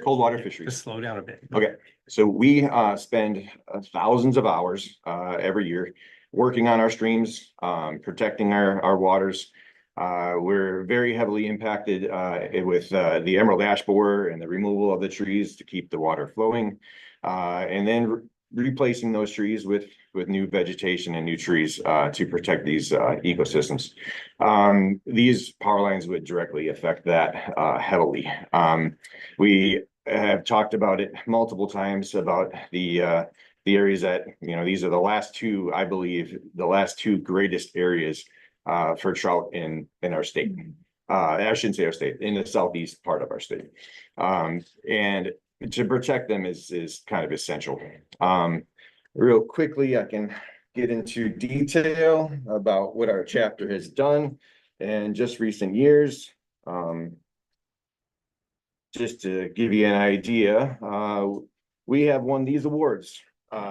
cold water fisheries. Just slow down a bit. Okay, so we spend thousands of hours every year working on our streams, protecting our waters. We're very heavily impacted with the emerald ash borer and the removal of the trees to keep the water flowing, and then replacing those trees with new vegetation and new trees to protect these ecosystems. These power lines would directly affect that heavily. We have talked about it multiple times about the areas that, you know, these are the last two, I believe, the last two greatest areas for trout in our state. I shouldn't say our state, in the southeast part of our state. And to protect them is kind of essential. Real quickly, I can get into detail about what our chapter has done in just recent years. Just to give you an idea, we have won these awards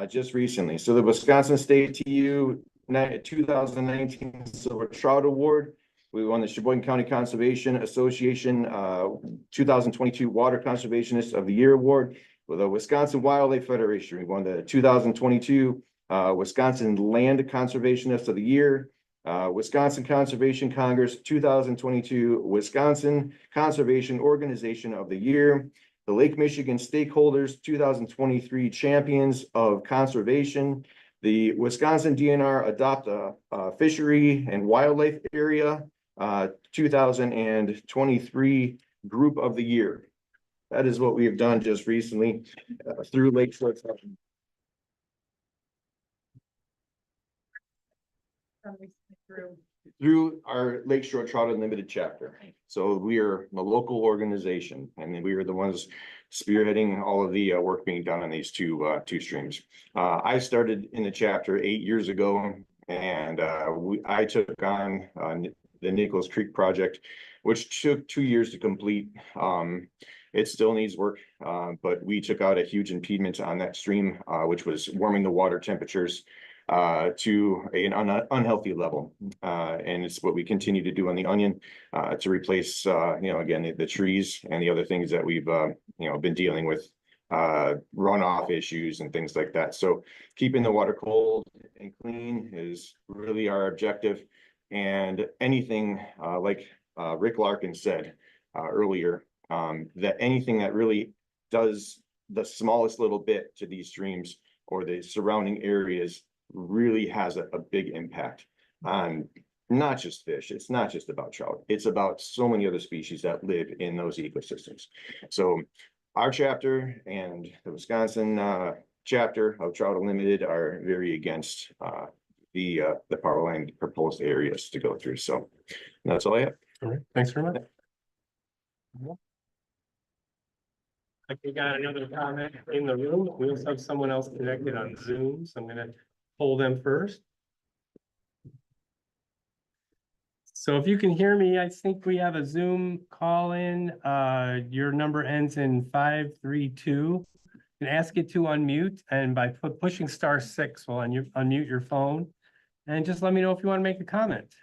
just recently. So the Wisconsin State TU 2019 Silver Trout Award. We won the Sheboygan County Conservation Association 2022 Water Conservationist of the Year Award. With the Wisconsin Wildlife Federation, we won the 2022 Wisconsin Land Conservationist of the Year. Wisconsin Conservation Congress 2022 Wisconsin Conservation Organization of the Year. The Lake Michigan Stakeholders 2023 Champions of Conservation. The Wisconsin DNR Adopt a Fishery and Wildlife Area 2023 Group of the Year. That is what we have done just recently through Lake Shore. Through our Lakeshore Trout Unlimited chapter. So we are a local organization, and we are the ones spearheading all of the work being done on these two streams. I started in the chapter 8 years ago, and I took on the Nicholas Creek project, which took 2 years to complete. It still needs work, but we took out a huge impediment on that stream, which was warming the water temperatures to an unhealthy level. And it's what we continue to do on the Onion to replace, again, the trees and the other things that we've, been dealing with, runoff issues and things like that. So keeping the water cold and clean is really our objective. And anything like Rick Larkin said earlier, that anything that really does the smallest little bit to these streams or the surrounding areas really has a big impact on not just fish. It's not just about trout. It's about so many other species that live in those ecosystems. So our chapter and the Wisconsin chapter of Trout Unlimited are very against the power line proposed areas to go through. So that's all I have. All right, thanks very much. I think we got another comment in the room. We also have someone else connected on Zoom, so I'm gonna pull them first. So if you can hear me, I think we have a Zoom call in. Your number ends in 532. And ask it to unmute, and by pushing *6 will unmute your phone. And just let me know if you want to make a comment.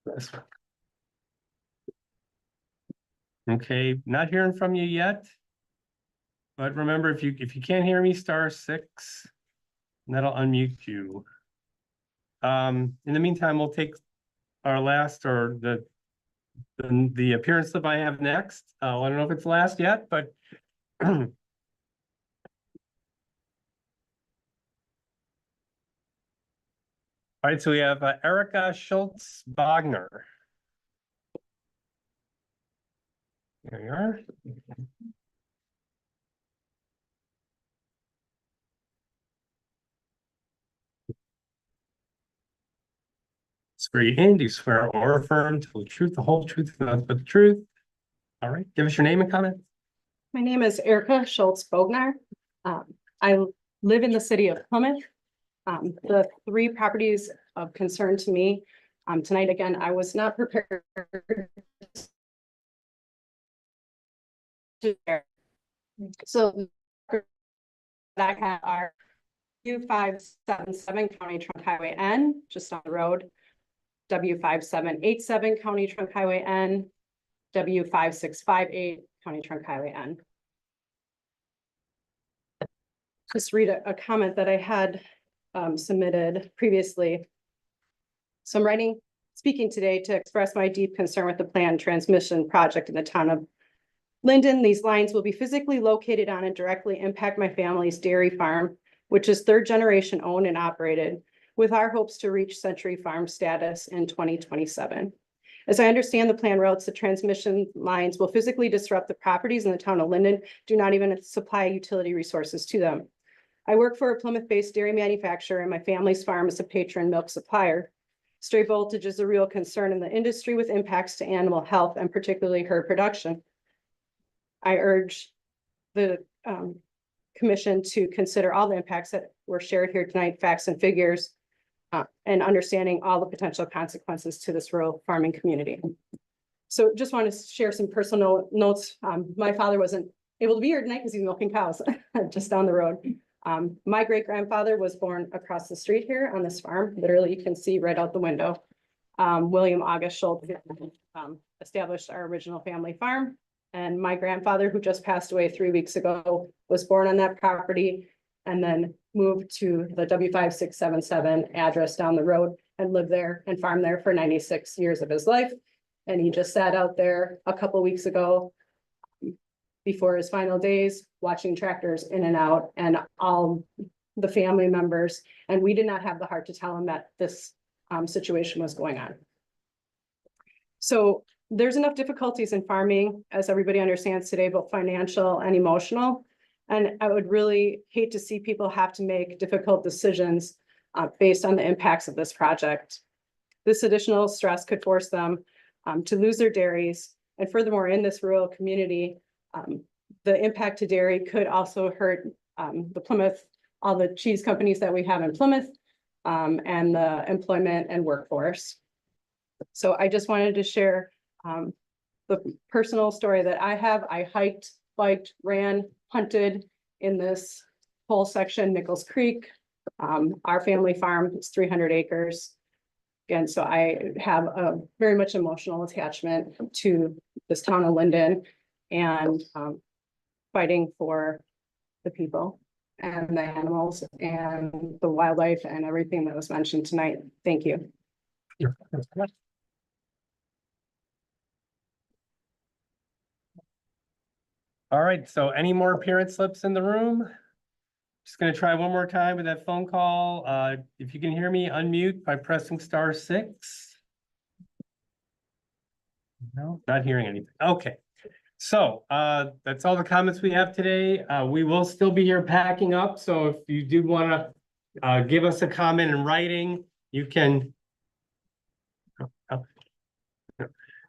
This one. Okay, not hearing from you yet. But remember, if you can't hear me, *6, and that'll unmute you. In the meantime, we'll take our last or the appearance slip I have next. I don't know if it's last yet, but all right, so we have Erica Schultz-Bogner. There you are. Swear you in, do you swear or affirm to the truth, the whole truth, and nothing but the truth? All right, give us your name and comment. My name is Erica Schultz-Bogner. I live in the city of Plymouth. The 3 properties of concern to me, tonight, again, I was not prepared to share. So that I have are 2577 County Trunk Highway N, just on the road, W5787 County Trunk Highway N, W5658 County Trunk Highway N. Just read a comment that I had submitted previously. So I'm speaking today to express my deep concern with the planned transmission project in the town of Lyndon. These lines will be physically located on and directly impact my family's dairy farm, which is 3rd generation owned and operated, with our hopes to reach Century Farm status in 2027. As I understand the plan routes, the transmission lines will physically disrupt the properties in the town of Lyndon, do not even supply utility resources to them. I work for a Plymouth-based dairy manufacturer, and my family's farm is a patron milk supplier. Stray voltage is a real concern in the industry with impacts to animal health and particularly herd production. I urge the commission to consider all the impacts that were shared here tonight, facts and figures, and understanding all the potential consequences to this rural farming community. So just want to share some personal notes. My father wasn't able to be here tonight because he's milking cows just down the road. My great-grandfather was born across the street here on this farm. Literally, you can see right out the window. William August Schultz established our original family farm. And my grandfather, who just passed away 3 weeks ago, was born on that property and then moved to the W5677 address down the road and lived there and farmed there for 96 years of his life. And he just sat out there a couple weeks ago before his final days, watching tractors in and out and all the family members. And we did not have the heart to tell him that this situation was going on. So there's enough difficulties in farming, as everybody understands today, both financial and emotional. And I would really hate to see people have to make difficult decisions based on the impacts of this project. This additional stress could force them to lose their dairies. And furthermore, in this rural community, the impact to dairy could also hurt the Plymouth, all the cheese companies that we have in Plymouth, and the employment and workforce. So I just wanted to share the personal story that I have. I hiked, biked, ran, hunted in this whole section, Nichols Creek. Our family farm is 300 acres. Again, so I have a very much emotional attachment to this town of Lyndon and fighting for the people and the animals and the wildlife and everything that was mentioned tonight. Thank you. All right, so any more appearance slips in the room? Just gonna try one more time with that phone call. If you can hear me, unmute by pressing *6. No, not hearing anything. Okay. So that's all the comments we have today. We will still be here packing up. So if you do want to give us a comment in writing, you can.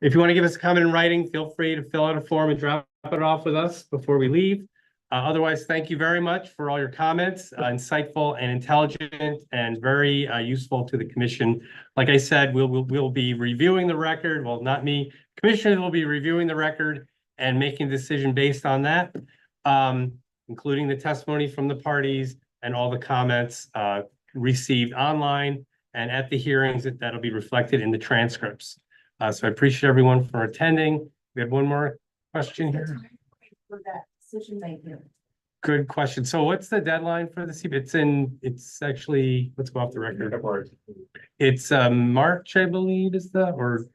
If you want to give us a comment in writing, feel free to fill out a form and drop it off with us before we leave. Otherwise, thank you very much for all your comments, insightful and intelligent and very useful to the commission. Like I said, we'll be reviewing the record. Well, not me. Commissioners will be reviewing the record and making a decision based on that, including the testimony from the parties and all the comments received online and at the hearings that'll be reflected in the transcripts. So I appreciate everyone for attending. We had one more question here. For that decision making. Good question. So what's the deadline for the CB? It's actually, let's go off the record. It's March, I believe, is the, or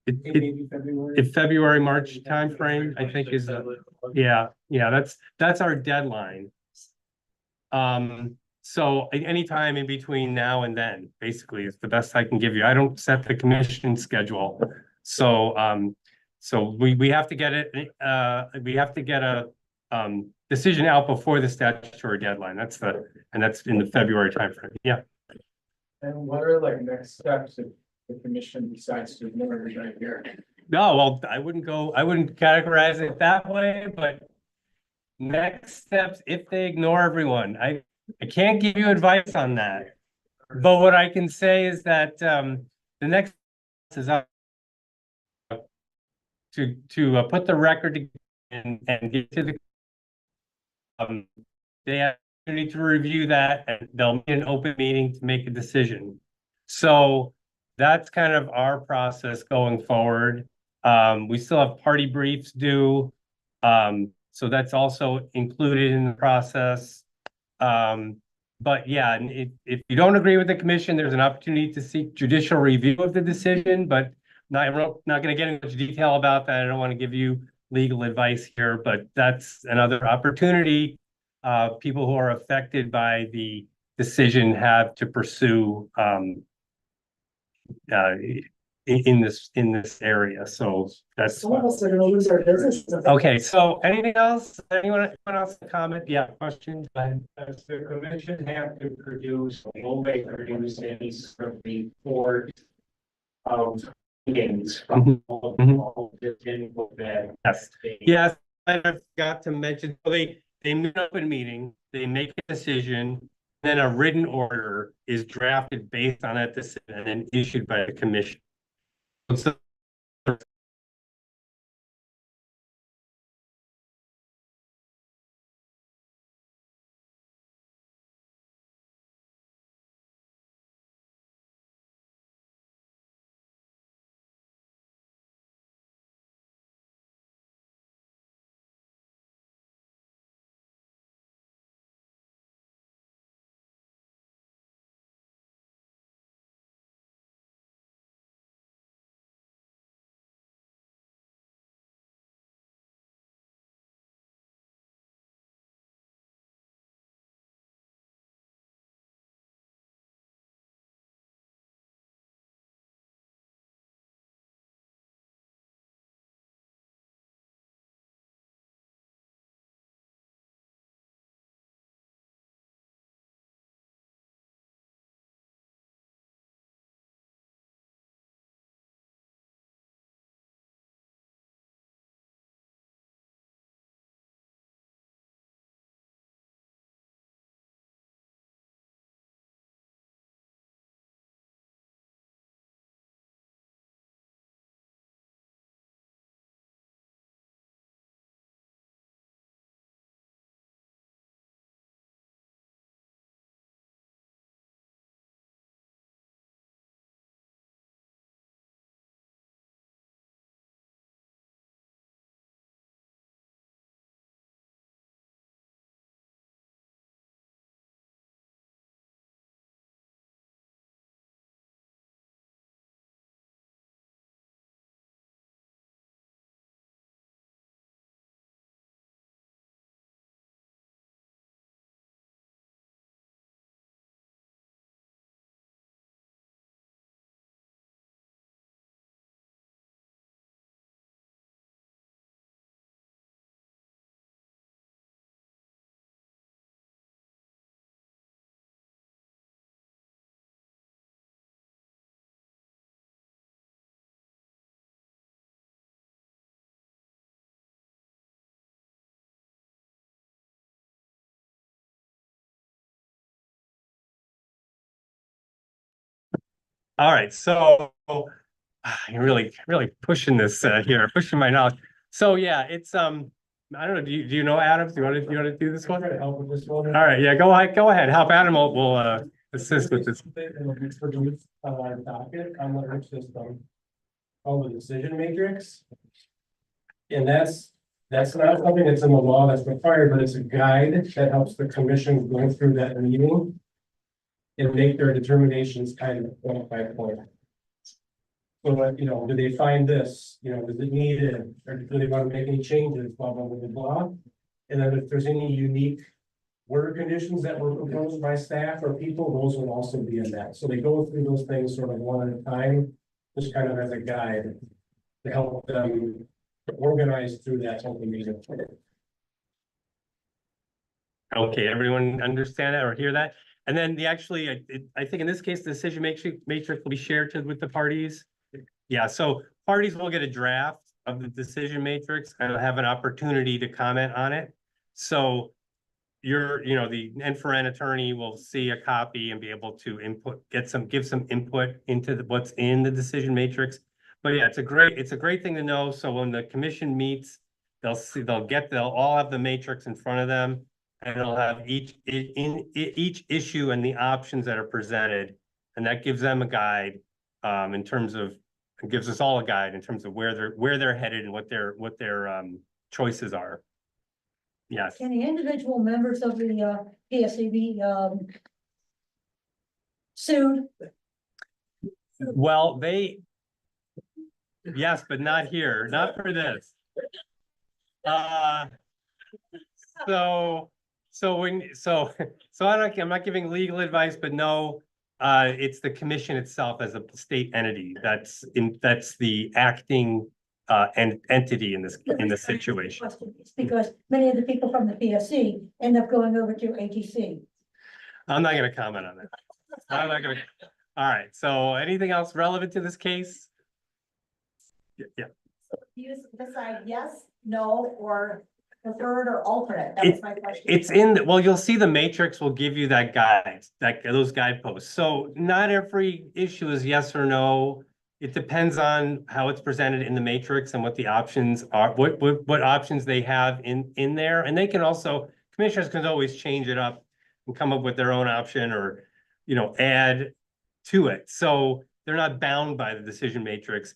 if February, March timeframe, I think is, yeah, that's our deadline. So anytime in between now and then, basically, is the best I can give you. I don't set the commission schedule. So, so we have to get it, we have to get a decision out before the statutory deadline. That's in the February timeframe. Yeah. And what are like next steps if the commission decides to ignore it right here? No, well, I wouldn't categorize it that way, but next steps, if they ignore everyone, I can't give you advice on that. But what I can say is that the next is up to put the record together and get to the they have an opportunity to review that, and they'll be an open meeting to make a decision. So that's kind of our process going forward. We still have party briefs due. So that's also included in the process. But yeah, if you don't agree with the commission, there's an opportunity to seek judicial review of the decision, but I'm not going to get into much detail about that. I don't want to give you legal advice here, but that's another opportunity. People who are affected by the decision have to pursue in this area. So that's Some of us are gonna lose our business. okay. So anything else? Anyone else comment? Yeah, questions? Does the commission have to produce, will they produce any sort of report of meetings from all the input that? Yes. Yes, I forgot to mention, so they meet an open meeting, they make a decision, then a written order is drafted based on that decision and then issued by the commission. So All right, so you're really pushing this here, pushing my knowledge. So yeah, it's I don't know, do you know Adam? Do you want to do this one? All right, yeah, go ahead. Help Adam will assist with this. Docket on the Earth system, called the decision matrix. And that's not something that's in the law that's required, but it's a guide that helps the commission go through that meeting and make their determinations kind of point by point. So what, do they find this, does it need it, or do they want to make any changes, blah, blah, blah, blah, blah. And then if there's any unique word conditions that were proposed by staff or people, those will also be in that. So they go through those things sort of one at a time, just kind of as a guide to help them organize through that whole meeting. Okay, everyone understand that or hear that? And then I think in this case, the decision matrix will be shared with the parties. Yeah, so parties will get a draft of the decision matrix and have an opportunity to comment on it. So the N4N attorney will see a copy and be able to give some input into what's in the decision matrix. But yeah, it's a great thing to know. So when the commission meets, they'll all have the matrix in front of them, and they'll have each issue and the options that are presented, and that gives them a guide in terms of, it gives us all a guide in terms of where they're headed and what their choices are. Yes. Can the individual members of the PSC be sued? Well, yes, but not here, not for this. I'm not giving legal advice, but no, it's the commission itself as a state entity. That's the acting entity in this situation. Because many of the people from the PSC end up going over to ATC. I'm not going to comment on that. I'm not going to. All right. So anything else relevant to this case? Yeah. You decide yes, no, or preferred or alternate. That was my question. Well, you'll see the matrix will give you that guide, those guideposts. So not every issue is yes or no. It depends on how it's presented in the matrix and what the options are, what options they have in there. And they can also, commissioners can always change it up and come up with their own option or, add to it. So they're not bound by the decision matrix,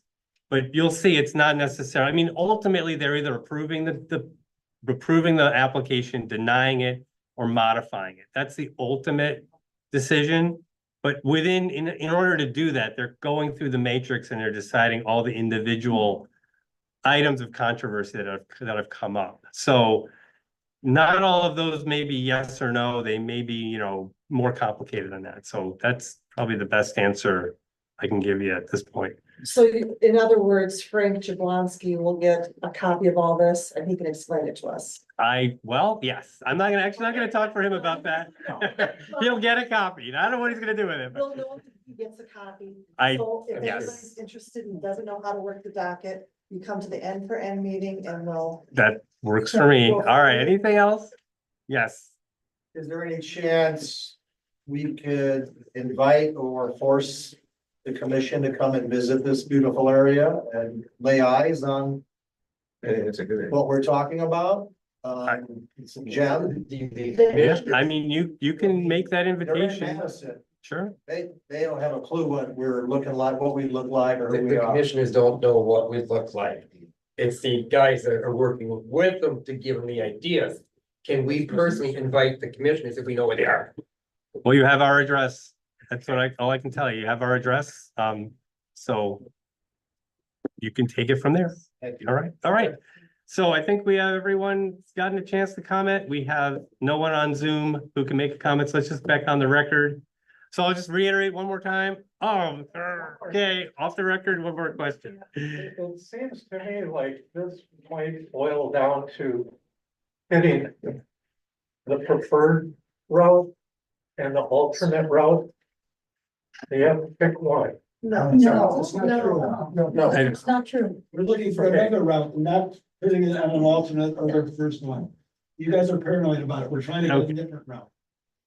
but you'll see it's not necessary. I mean, ultimately they're either approving the application, denying it, or modifying it. That's the ultimate decision. But in order to do that, they're going through the matrix and they're deciding all the individual items of controversy that have come up. So not all of those may be yes or no. They may be, more complicated than that. So that's probably the best answer I can give you at this point. So in other words, Frank Jablonski will get a copy of all this and he can explain it to us. Yes, I'm not gonna talk for him about that. He'll get a copy. I don't know what he's gonna do with it. We'll know if he gets a copy. Yes. So if anybody's interested and doesn't know how to work the docket, you come to the N4N meeting and we'll. That works for me. All right, anything else? Yes. Is there any chance we could invite or force the commission to come and visit this beautiful area and lay eyes on It's a good. what we're talking about? Jen, Yeah, I mean, you can make that they're in invitation. Madison. Sure. They don't have a clue what we're looking like, what we look like, or who we The are. commissioners don't know what we look like. It's the guys that are working with them to give them the ideas. Can we personally invite the commissioners if we know where they are? Well, you have our address. That's all I can tell you. You have our address. So you can take it from there. All right. So I think we have everyone gotten a chance to comment. We have no one on Zoom who can make a comment. So let's just back on the record. So I'll just reiterate one more time. Okay, off the record, one more question. It seems to me like this might boil down to hitting the preferred route and the alternate route. You have to pick one. No, it's not true. no, It's not true. We're looking for another route, not putting it on an alternate or the first one. You guys are paranoid about it. We're trying to go a different route.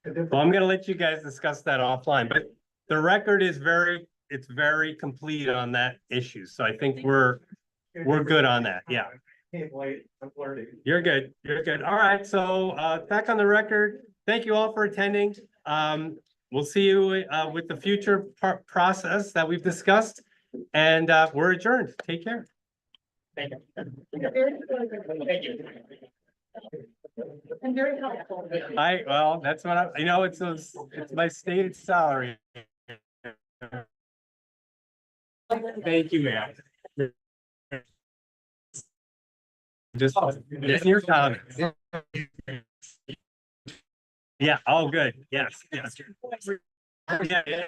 Well, I'm gonna let you guys discuss that offline, but the record is very it's very complete on that issue. So I think we're good on that. Yeah. Can't wait, I'm learning. You're good. You're good. All right. So back on the record. Thank you all for attending. We'll see you with the future process that we've discussed. And we're adjourned. Take care. Thank you. Thank you. And very helpful. Well, that's what I, it's my stated salary. Thank you, man. Just your comments. Yeah, oh, good. Yes, yes. Yeah.